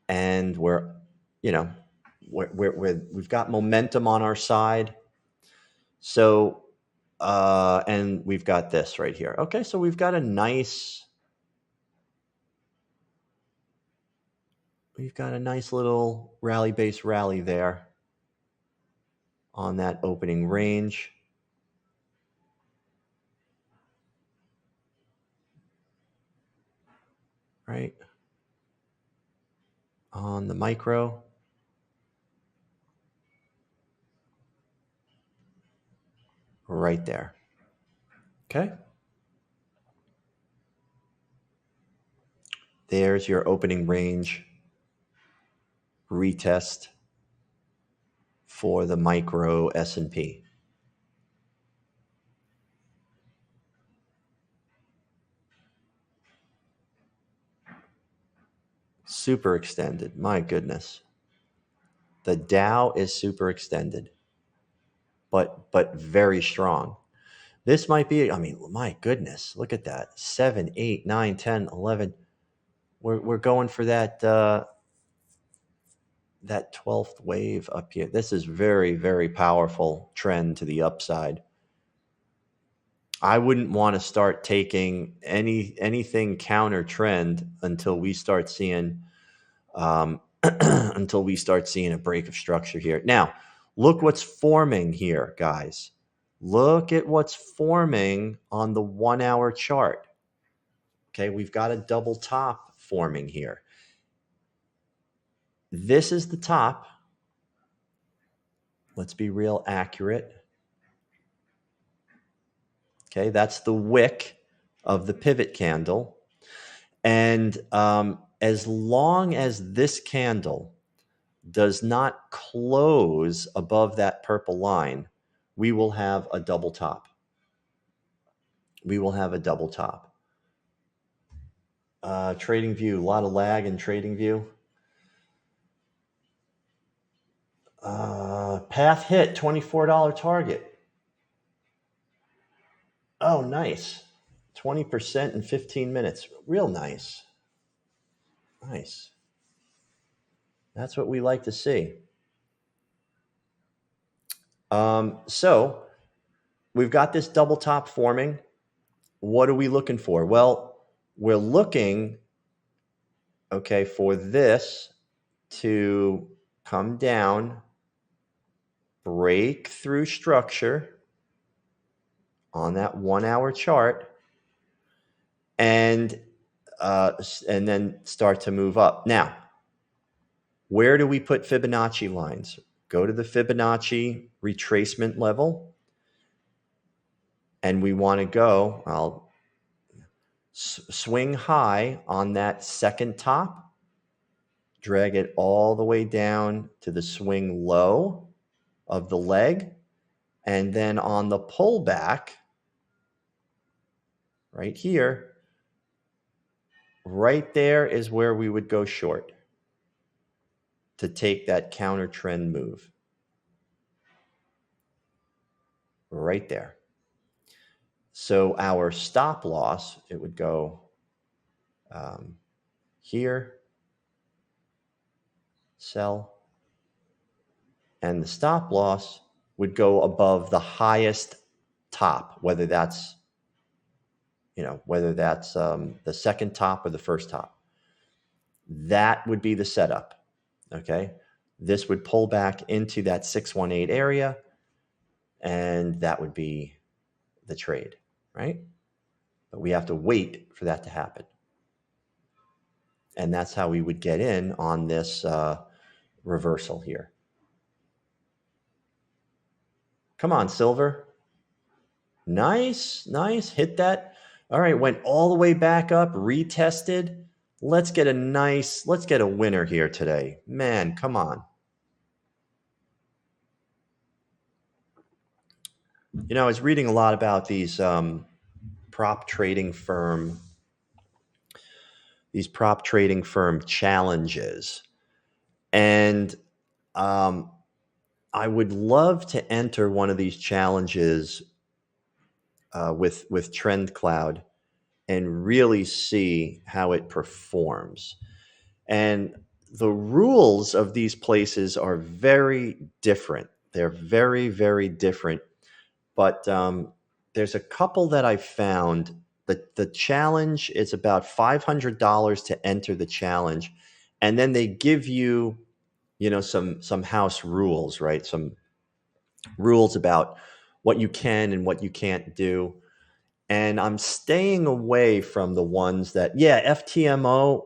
and we've got momentum on our side. So and we've got this right here. Okay, so we've got a nice little rally-based rally there on that opening range. Right? On the micro. Right there. Okay? There's your opening range retest for the micro S&P. Super extended. My goodness. The Dow is super extended, but very strong. This might be, I mean, my goodness, look at that. 7, 8, 9, 10, 11. We're going for that 12th wave up here. This is very, very powerful trend to the upside. I wouldn't want to start taking anything counter trend until we start seeing until we start seeing a break of structure here. Now, look what's forming here, guys. Look at what's forming on the 1-hour chart. Okay, we've got a double top forming here. This is the top. Let's be real accurate. Okay, that's the wick of the pivot candle. And as long as this candle does not close above that purple line, we will have a double top. We will have a double top. Trading view, a lot of lag in trading view. Path hit, $24 target. Oh, nice. 20% in 15 minutes. Real nice. Nice. That's what we like to see. So we've got this double top forming. What are we looking for? Well, we're looking, okay, for this to come down, break through structure on that 1 hour chart, and then start to move up. Now, where do we put Fibonacci lines? Go to the Fibonacci retracement level, and we want to go, I'll swing high on that second top, drag it all the way down to the swing low of the leg, and then on the pullback, right here, right there is where we would go short to take that counter trend move. Right there. So our stop loss, it would go here, sell, and the stop loss would go above the highest top, whether that's the second top or the first top. That would be the setup. Okay, this would pull back into that 618 area, and that would be the trade, right? But we have to wait for that to happen. And that's how we would get in on this reversal here. Come on, silver. Nice, nice. Hit that. All right, went all the way back up, retested. Let's get a winner here today. Man, come on. I was reading a lot about these prop trading firm challenges. And I would love to enter one of these challenges with TrendCloud and really see how it performs. And the rules of these places are very different. They're very, very different. But there's a couple that I found. The challenge is about $500 to enter the challenge. And then they give you, some house rules, right? Some rules about what you can and what you can't do. And I'm staying away from the ones that, FTMO.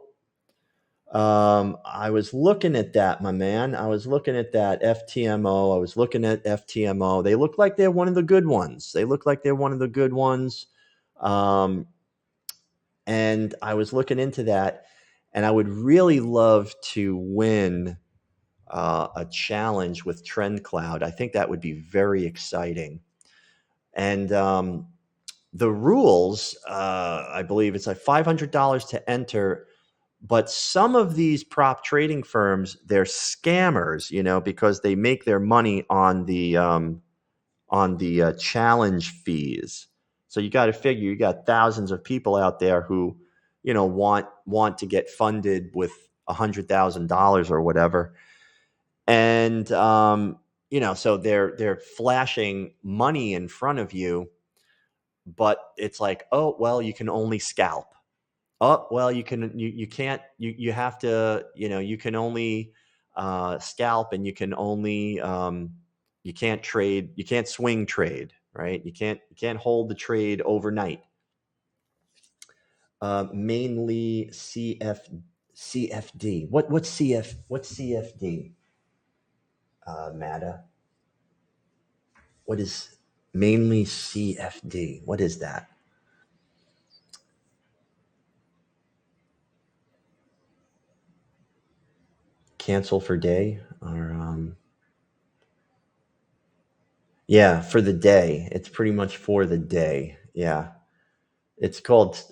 I was looking at that, my man. I was looking at that FTMO. I was looking at FTMO. They look like they're one of the good ones. And I was looking into that, and I would really love to win a challenge with TrendCloud. I think that would be very exciting. And the rules, I believe it's like $500 to enter. But some of these prop trading firms, they're scammers, because they make their money on the challenge fees. So you got to figure you got thousands of people out there who, want to get funded with $100,000 or whatever, and so they're flashing money in front of you, but it's like, oh well, you can only scalp. Oh, well, you can't, you have to, you can only scalp, and you can only, you can't trade, you can't swing trade, right? You can't hold the trade overnight. Mainly CFD. What's CFD? Mata. What is mainly CFD? What is that? Cancel for day, or for the day. It's pretty much for the day. Yeah, it's called.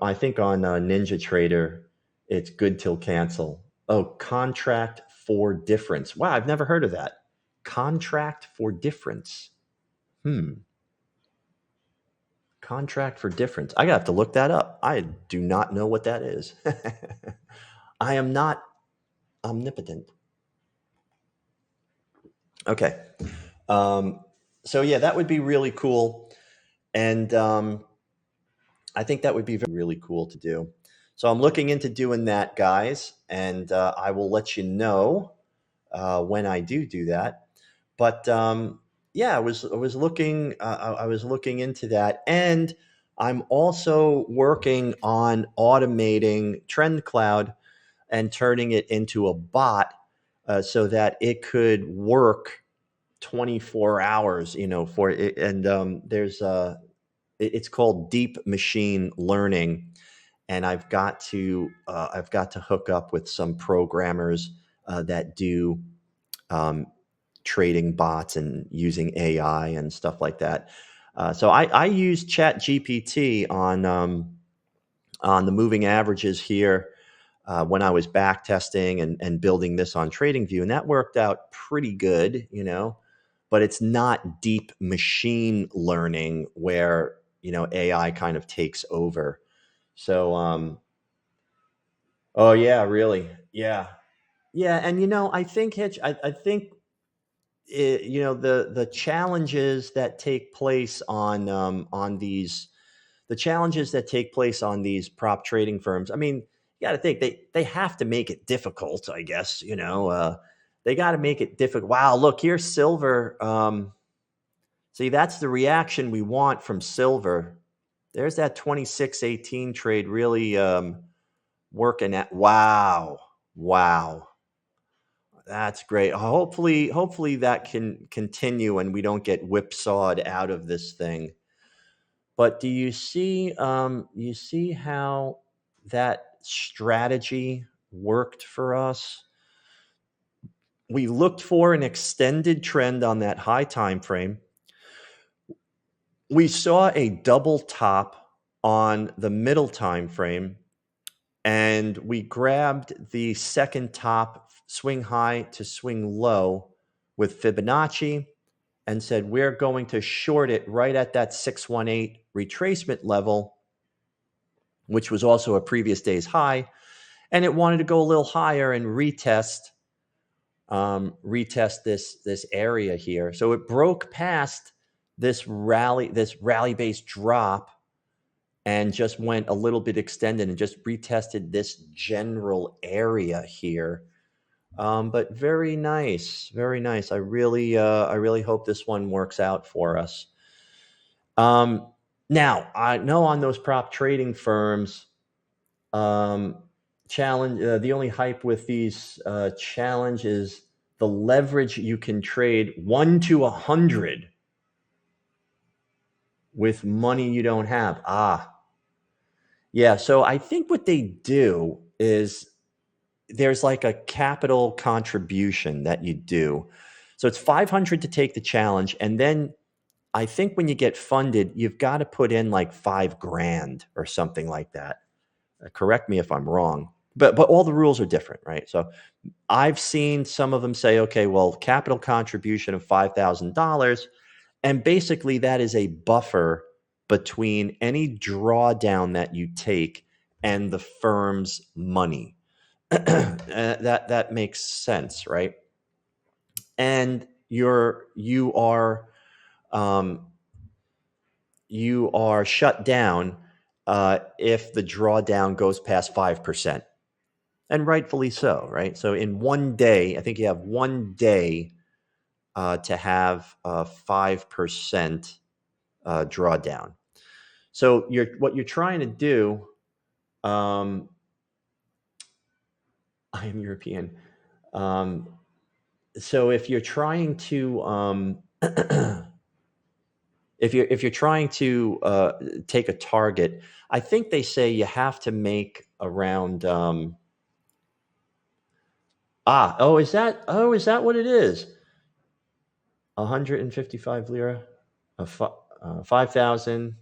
I think on Ninja Trader, it's good till cancel. Oh, contract for difference. Wow, I've never heard of that. Contract for difference. Contract for difference. I gotta have to look that up. I do not know what that is. I am not omnipotent. Okay. So yeah, that would be really cool. And I think that would be really cool to do. So I'm looking into doing that, guys, and I will let you know when I do that. But yeah, I was looking into that, and I'm also working on automating TrendCloud and turning it into a bot so that it could work 24 hours, for it. And it's called deep machine learning, and I've got to hook up with some programmers that do um, trading bots and using AI and stuff like that. So I use Chat GPT on the moving averages here when I was back testing and building this on TradingView, and that worked out pretty good, but it's not deep machine learning where, AI kind of takes over. So, oh yeah, really, yeah, yeah, and I think Hitch, I think the challenges that take place on these the challenges that take place on these prop trading firms. I mean, you got to think they have to make it difficult, I guess. They got to make it difficult. Wow, look, here's silver. See, that's the reaction we want from silver. There's that 2618 trade really working at. Wow, wow. That's great. Hopefully that can continue and we don't get whipsawed out of this thing. But do you see how that strategy worked for us? We looked for an extended trend on that high time frame. We saw a double top on the middle time frame, and we grabbed the second top, swing high to swing low with Fibonacci, and said we're going to short it right at that 618 retracement level, which was also a previous day's high, and it wanted to go a little higher and retest this area here. So it broke past this rally based drop, and just went a little bit extended and just retested this general area here. But very nice, very nice. I really hope this one works out for us. Now I know on those prop trading firms, um, challenge the only hype with these challenge is the leverage you can trade 1 to 100 with money you don't have. Yeah. So I think what they do is there's like a capital contribution that you do. So it's 500 to take the challenge, and then I think when you get funded, you've got to put in like 5 grand or something like that. Correct me if I'm wrong, but all the rules are different, right? So I've seen some of them say, okay, well, capital contribution of $5,000, and basically that is a buffer between any drawdown that you take and the firm's money. That makes sense, right? And um, you are shut down if the drawdown goes past 5%, and rightfully so, right? So in one day, I think you have one day to have a 5% drawdown. So what you're trying to do. I am European. Um, so if you're trying to if you're trying to take a target, I think they say you have to make around is that what it is? 155 lira, 5,000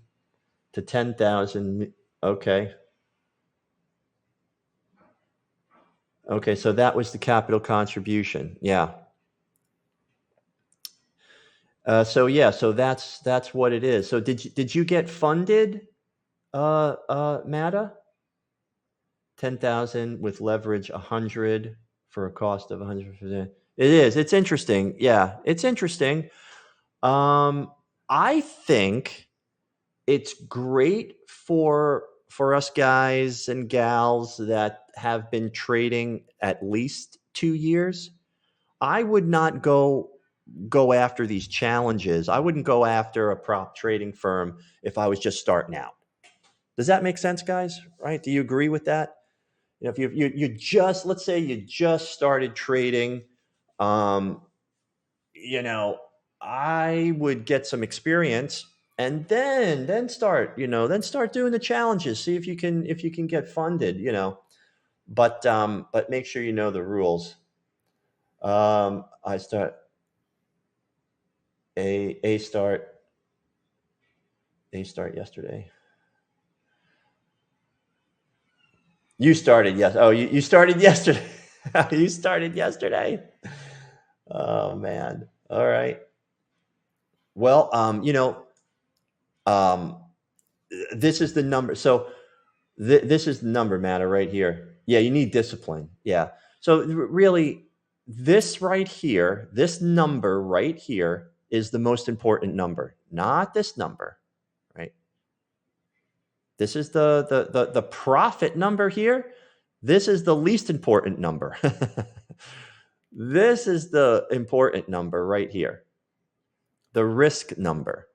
to 10,000. Okay. Okay, so that was the capital contribution. Yeah. So yeah, so that's what it is. So did you get funded, Mata? 10,000 with leverage 100 for a cost of 100%. It is. It's interesting. Yeah, it's interesting. I think it's great for us guys and gals that have been trading at least 2 years. I would not go after these challenges. I wouldn't go after a prop trading firm if I was just starting out. Does that make sense, guys? Right? Do you agree with that? You know, if you just, let's say you just started trading, um, you know, I would get some experience and then start, then start doing the challenges. See if you can get funded, but make sure you know the rules. I start a start a start yesterday. You started, yes. Oh, you started yesterday. You started yesterday. Oh man. All right. Well, um, this is the number. So this is the number matter right here. Yeah, you need discipline. Yeah. So really, this right here, this number right here is the most important number, not this number, right? This is the profit number here. This is the least important number. This is the important number right here, the risk number.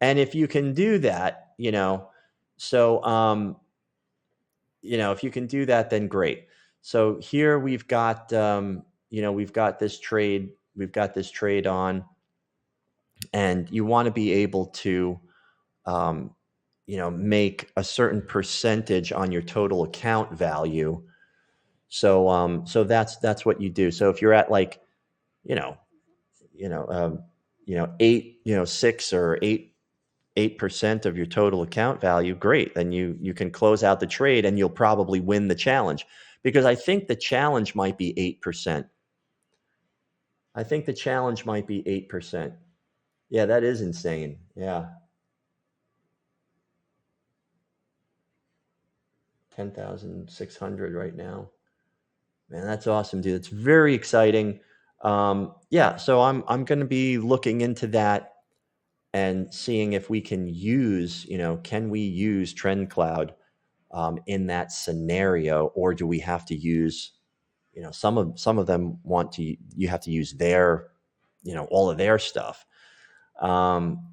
And if you can do that, so if you can do that, then great. So here we've got this trade on, and you want to be able to, um, make a certain percentage on your total account value. So that's what you do. So if you're at like, you know, you know, um, 6 or 8% of your total account value, great. Then you can close out the trade and you'll probably win the challenge, because I think the challenge might be 8%. I think the challenge might be 8%. Yeah, that is insane. Yeah. 10,600 right now. Man, that's awesome, dude. It's very exciting. Yeah, so I'm going to be looking into that and seeing if we can use, can we use TrendCloud in that scenario, or do we have to use, some of them you have to use their, all of their stuff.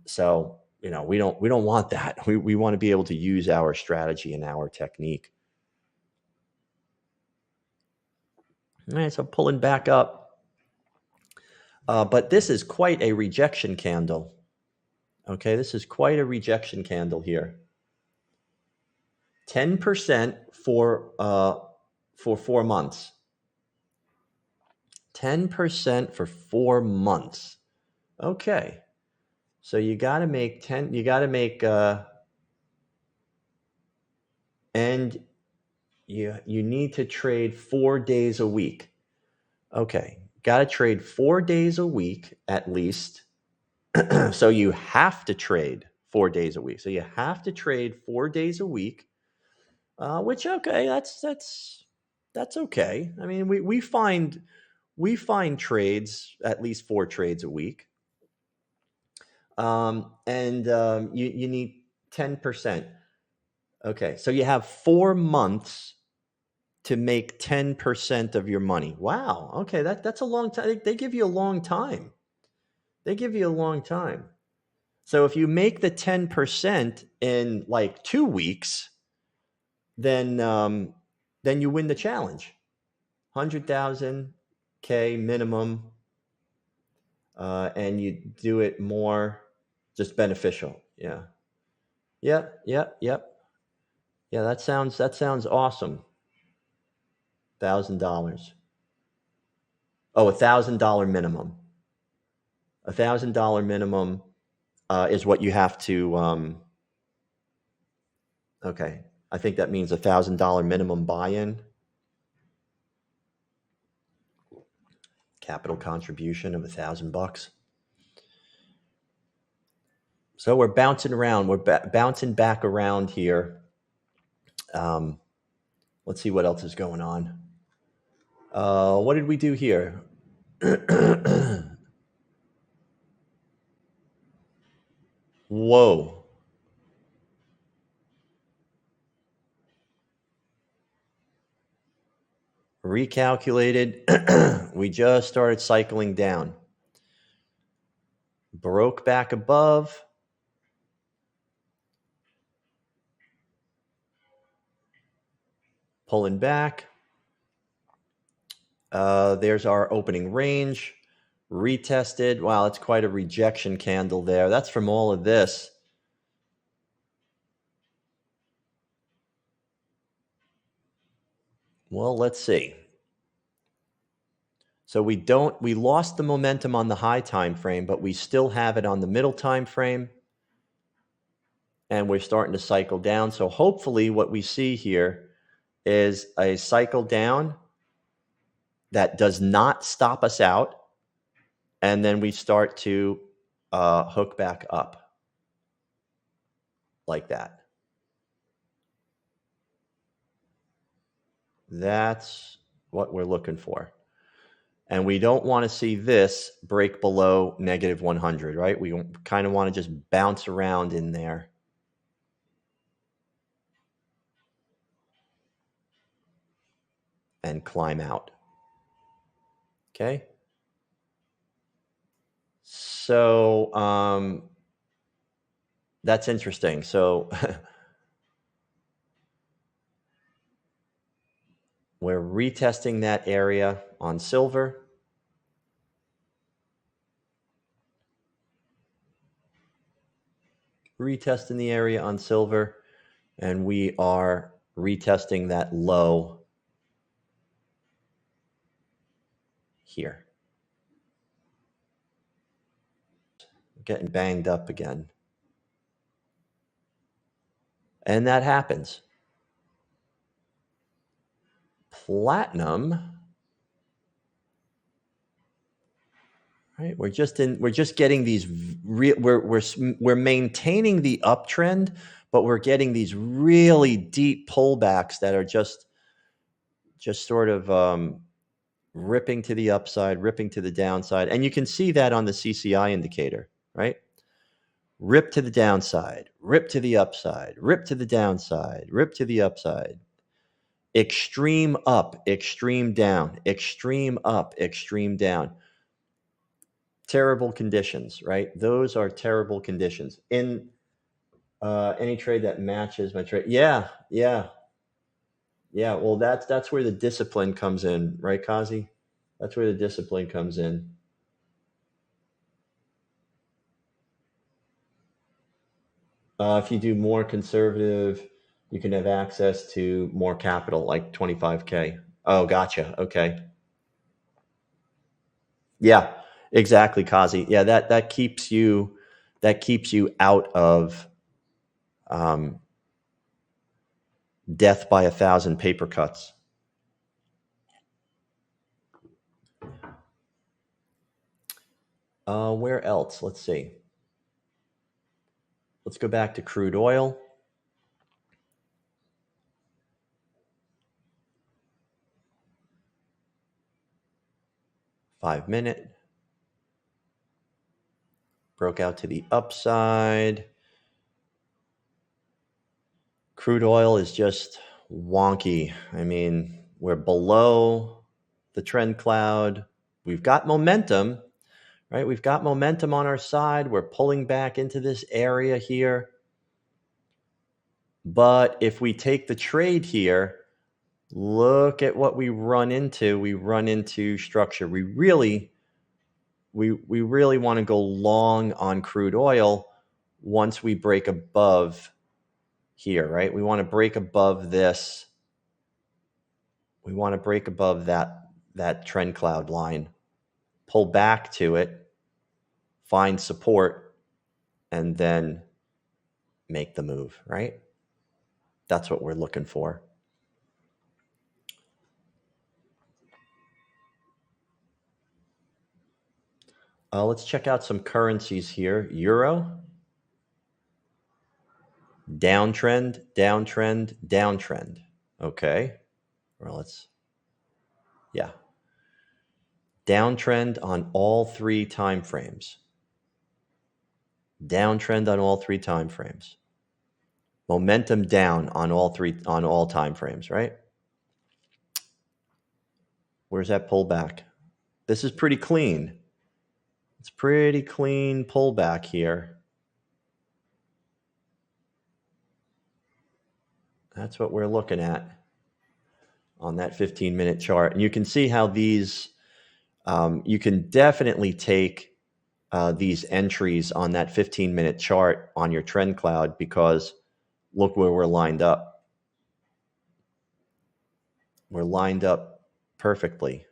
So we don't want that. We want to be able to use our strategy and our technique. All right, so pulling back up, but this is quite a rejection candle. Okay, this is quite a rejection candle here. 10% for 4 months. 10% for 4 months. Okay. So you got to make 10, you got to make and you need to trade 4 days a week. Okay. Got to trade 4 days a week at least. So you have to trade 4 days a week. So you have to trade 4 days a week. Which, okay, that's okay. I mean, we find trades, at least 4 trades a week. And you need 10%. Okay, so you have 4 months to make 10% of your money. Wow. Okay, that's a long time. They give you a long time. They give you a long time. So if you make the 10% in like 2 weeks, then you win the challenge. 100,000 K minimum, and you do it more, just beneficial. Yeah. Yep. Yep. Yep. Yeah. That sounds awesome. $1,000. Oh, $1,000 minimum. $1,000 minimum is what you have to. Okay, I think that means $1,000 minimum buy-in. Capital contribution of $1,000. So we're bouncing around. We're bouncing back around here. Let's see what else is going on. What did we do here? Whoa. recalculated. We just started cycling down. Broke back above. Pulling back. There's our opening range. Retested. Wow, that's quite a rejection candle there. That's from all of this. Well, let's see. So we lost the momentum on the high time frame, but we still have it on the middle time frame. And we're starting to cycle down. So hopefully what we see here is a cycle down that does not stop us out. And then we start to hook back up like that. That's what we're looking for. And we don't want to see this break below negative 100, right? We kind of want to just bounce around in there. And climb out. Okay. So that's interesting. So we're retesting that area on silver. Retesting the area on silver. And we are retesting that low here. Getting banged up again. And that happens. Platinum, right? We're just getting these we're maintaining the uptrend, but we're getting these really deep pullbacks that are just sort of ripping to the upside, ripping to the downside. And you can see that on the CCI indicator, right? Rip to the downside, rip to the upside, rip to the downside, rip to the upside. Extreme up, extreme down, extreme up, extreme down. Terrible conditions, right? Those are terrible conditions. In any trade that matches my trade. Yeah. Well, that's where the discipline comes in, right, Kazi? That's where the discipline comes in. If you do more conservative, you can have access to more capital, like 25K. Oh, gotcha. Okay. Yeah, exactly, Kazi. Yeah, that keeps you out of death by 1,000 paper cuts. Where else? Let's see. Let's go back to crude oil. Five-minute. Broke out to the upside. Crude oil is just wonky. I mean, we're below the trend cloud. We've got momentum, right? We've got momentum on our side. We're pulling back into this area here. But if we take the trade here, look at what we run into. We run into structure. We really want to go long on crude oil once we break above here, right? We want to break above this. We want to break above that trend cloud line, pull back to it, find support, and then make the move, right? That's what we're looking for. Let's check out some currencies here. Euro, downtrend, downtrend, downtrend. Okay. Well, downtrend on all three time frames. Downtrend on all three time frames. Momentum down on all time frames, right? Where's that pullback? This is pretty clean. It's pretty clean pullback here. That's what we're looking at on that 15-minute chart. And you can see how these, you can definitely take these entries on that 15-minute chart on your TrendCloud, because look where we're lined up. We're lined up perfectly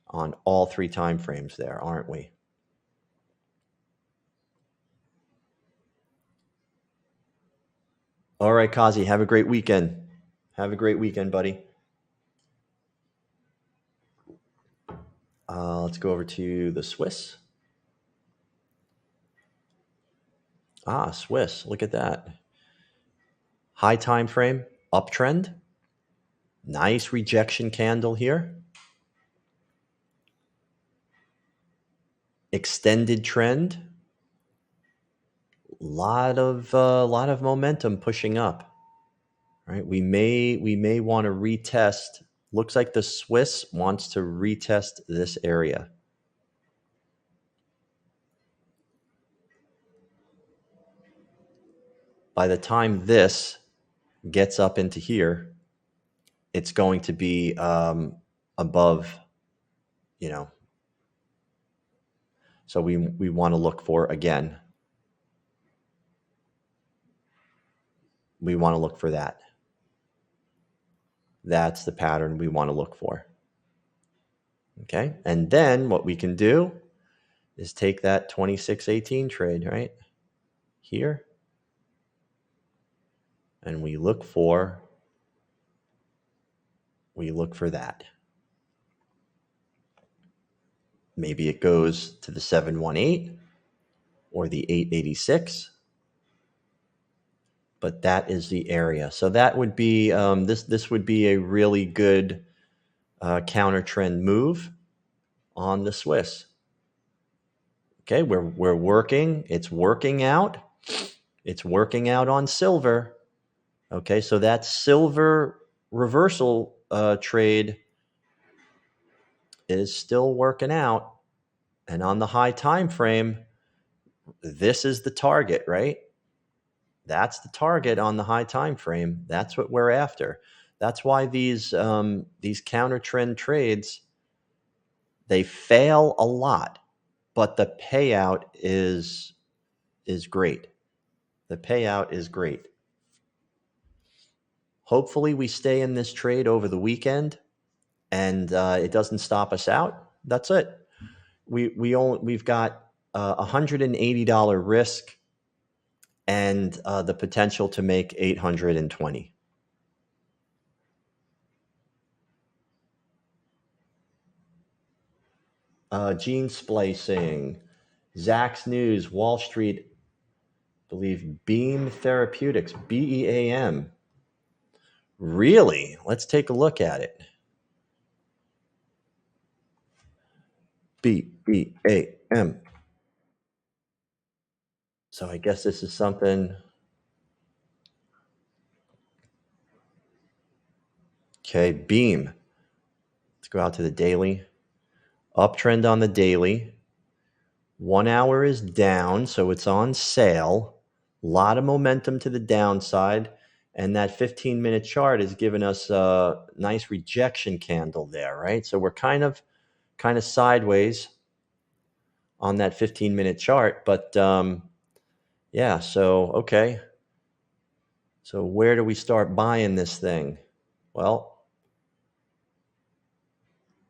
on all 3 time frames there, aren't we? All right, Kazi, have a great weekend. Have a great weekend, buddy. Let's go over to the Swiss. Swiss, look at that. High time frame, uptrend. Nice rejection candle here. Extended trend. Lot of momentum pushing up. Right? We may want to retest. Looks like the Swiss wants to retest this area. By the time this gets up into here, it's going to be above, so we want to look for, again, we want to look for that. That's the pattern we want to look for. Okay, and then what we can do is take that 2618 trade right here, and we look for that. Maybe it goes to the 718 or the 886, but that is the area. So that would be this would be a really good counter trend move on the Swiss. Okay, we're working. It's working out. It's working out on silver. Okay, so that silver reversal trade is still working out. And on the high time frame, this is the target, right? That's the target on the high time frame. That's what we're after. That's why these counter trend trades, they fail a lot, but the payout is great. The payout is great. Hopefully we stay in this trade over the weekend, and it doesn't stop us out. That's it. We've got $180 risk and the potential to make 820. Gene splicing, Zacks News, Wall Street, I believe Beam Therapeutics, BEAM. Really? Let's take a look at it. BEAM. So I guess this is something. Okay, Beam. Let's go out to the daily. Uptrend on the daily. 1 hour is down, so it's on sale. A lot of momentum to the downside. And that 15-minute chart is giving us a nice rejection candle there, right? So we're kind of sideways on that 15-minute chart. But yeah, so okay. So where do we start buying this thing? Well,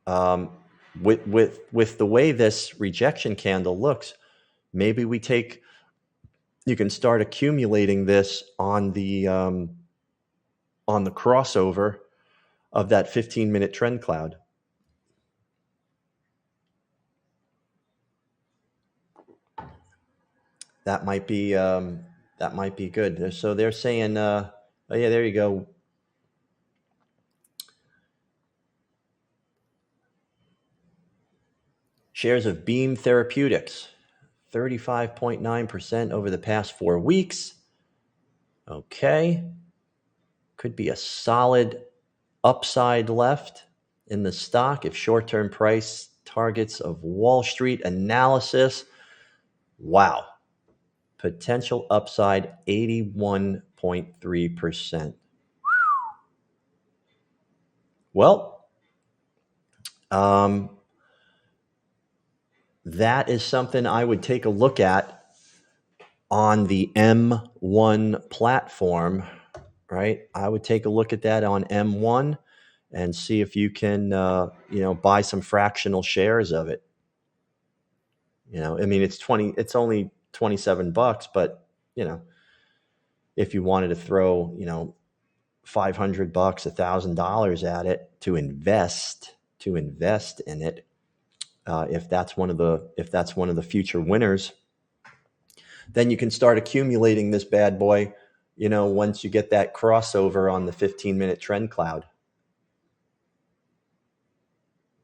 with the way this rejection candle looks, maybe you can start accumulating this on the crossover of that 15-minute trend cloud. That might be good. So they're saying, oh yeah, there you go. Shares of Beam Therapeutics, 35.9% over the past 4 weeks. Okay. Could be a solid upside left in the stock if short-term price targets of Wall Street analysis. Wow. Potential upside 81.3%. Well, that is something I would take a look at on the M1 platform, right? I would take a look at that on M1 and see if you can, buy some fractional shares of it. I mean, it's only $27, but if you wanted to throw, $500, $1,000 at it to invest in it, if that's one of the future winners, then you can start accumulating this bad boy, once you get that crossover on the 15-minute trend cloud.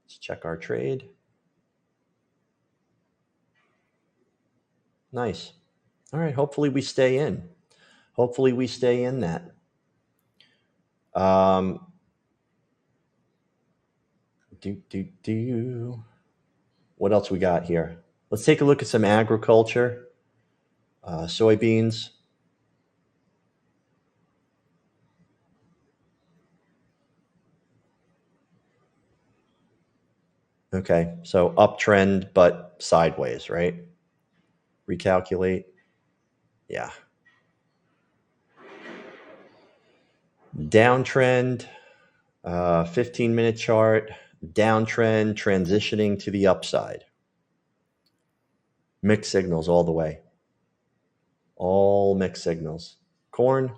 Let's check our trade. Nice. All right. Hopefully we stay in. That. What else we got here? Let's take a look at some agriculture. Soybeans. Okay, so uptrend but sideways, right? Recalculate. Yeah. Downtrend, 15-minute chart, downtrend transitioning to the upside. Mixed signals all the way. All mixed signals. Corn,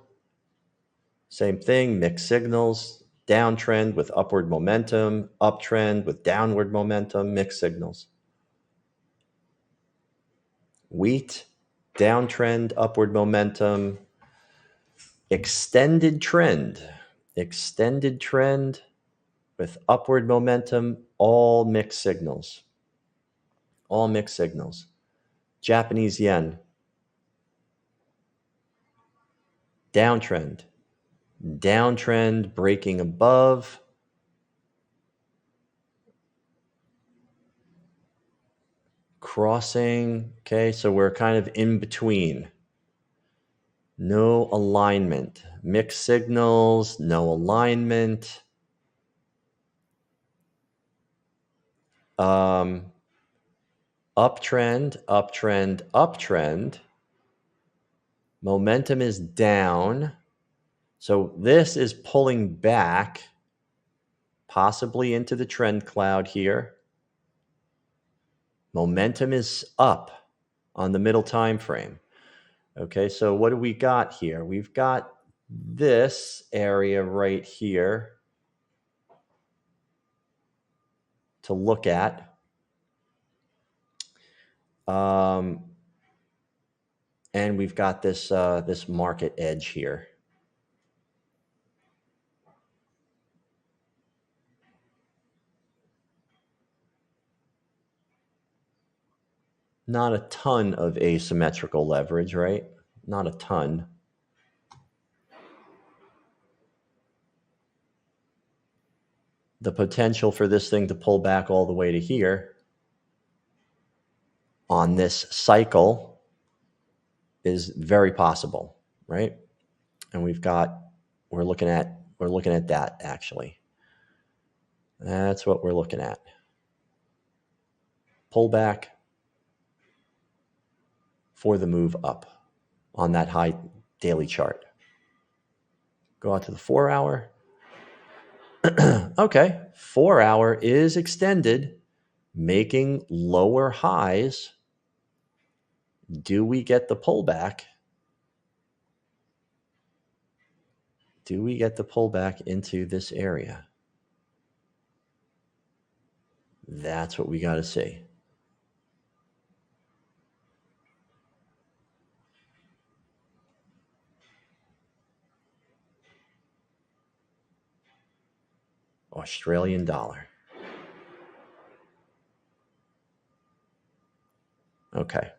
same thing, mixed signals. Downtrend with upward momentum, uptrend with downward momentum, mixed signals. Wheat, downtrend, upward momentum, extended trend with upward momentum, all mixed signals. Japanese yen, downtrend breaking above, crossing. Okay, so we're kind of in between. No alignment. Mixed signals, no alignment. Uptrend. Momentum is down. So this is pulling back, possibly into the trend cloud here. Momentum is up on the middle time frame. Okay, so what do we got here? We've got this area right here to look at. And we've got this market edge here. Not a ton of asymmetrical leverage, right? Not a ton. The potential for this thing to pull back all the way to here on this cycle is very possible, right? And we're looking at that actually. That's what we're looking at. Pullback for the move up on that high daily chart. Go out to the 4-hour. Okay, 4-hour is extended, making lower highs. Do we get the pullback? Do we get the pullback into this area? That's what we got to see. Australian dollar. Okay.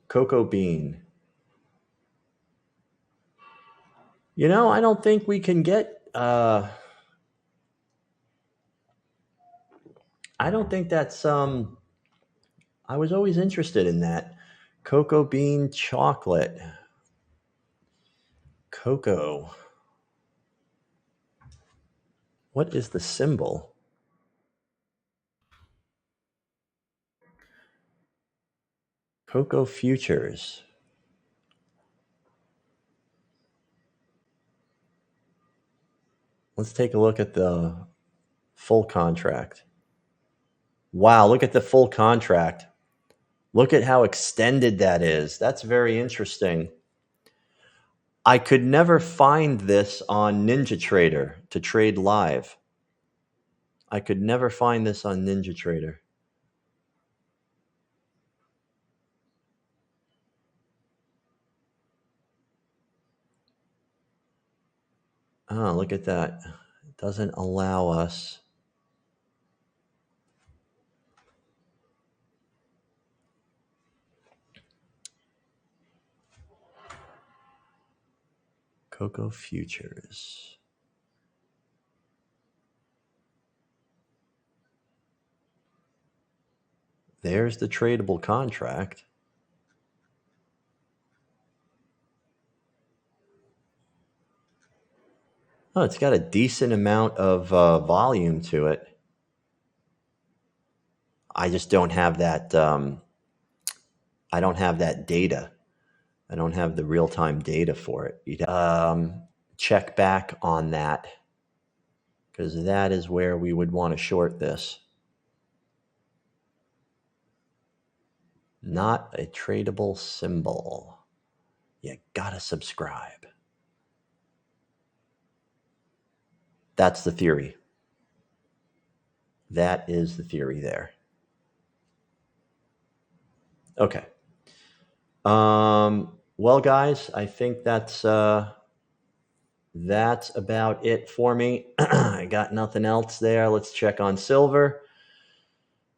Cocoa bean. I don't think we can get. I don't think that's. I was always interested in that. Cocoa bean chocolate. Cocoa. What is the symbol? Cocoa futures. Let's take a look at the full contract. Wow, look at the full contract. Look at how extended that is. That's very interesting. I could never find this on NinjaTrader to trade live. I could never find this on NinjaTrader. Oh, look at that. It doesn't allow us. Cocoa futures. There's the tradable contract. Oh, it's got a decent amount of volume to it. I just don't have that. I don't have that data. I don't have the real-time data for it. You'd check back on that, because that is where we would want to short this. Not a tradable symbol. You gotta subscribe. That's the theory. That is the theory there. Okay. Well, guys, I think that's about it for me. I got nothing else there. Let's check on silver.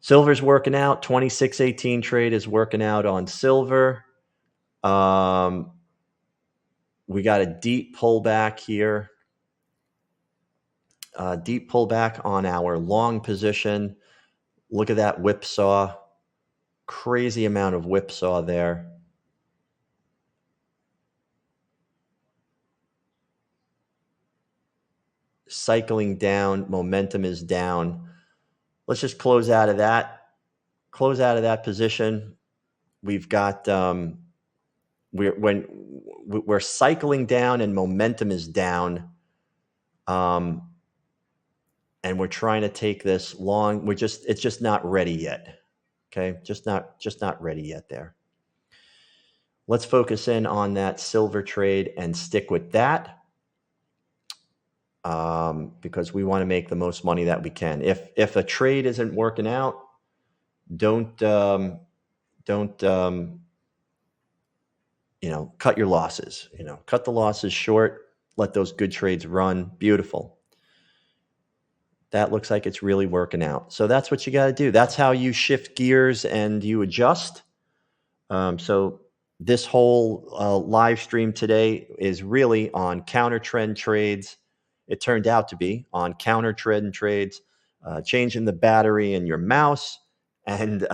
Silver's working out. 2618 trade is working out on silver. We got a deep pullback here. Deep pullback on our long position. Look at that whipsaw. Crazy amount of whipsaw there. Cycling down. Momentum is down. Let's just close out of that. Close out of that position. We've got we're cycling down and momentum is down, and we're trying to take this long. It's just not ready yet. Okay, just not ready yet there. Let's focus in on that silver trade and stick with that, because we want to make the most money that we can. If a trade isn't working out, don't cut your losses. Cut the losses short. Let those good trades run. Beautiful. That looks like it's really working out. So that's what you got to do. That's how you shift gears and you adjust. So this whole live stream today is really on counter trend trades. It turned out to be on counter trend trades, changing the battery in your mouse, and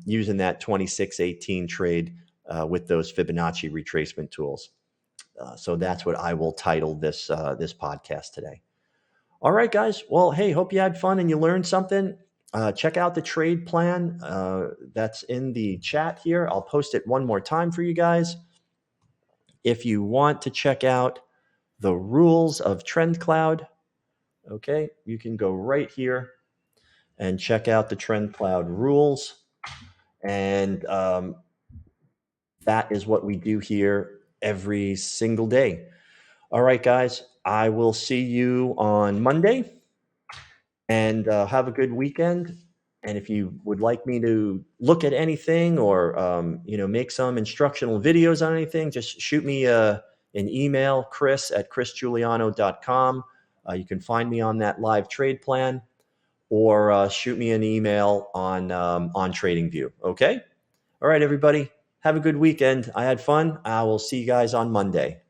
using that 2618 trade with those Fibonacci retracement tools. So that's what I will title this podcast today. All right, guys. Well, hey, hope you had fun and you learned something. Check out the trade plan that's in the chat here. I'll post it one more time for you guys. If you want to check out the rules of TrendCloud, okay, you can go right here and check out the TrendCloud rules. And that is what we do here every single day. All right, guys, I will see you on Monday, and have a good weekend. And if you would like me to look at anything or make some instructional videos on anything, just shoot me an email, chris@chrisgiuliano.com. You can find me on that live trade plan, or shoot me an email on TradingView. Okay? All right, everybody. Have a good weekend. I had fun. I will see you guys on Monday.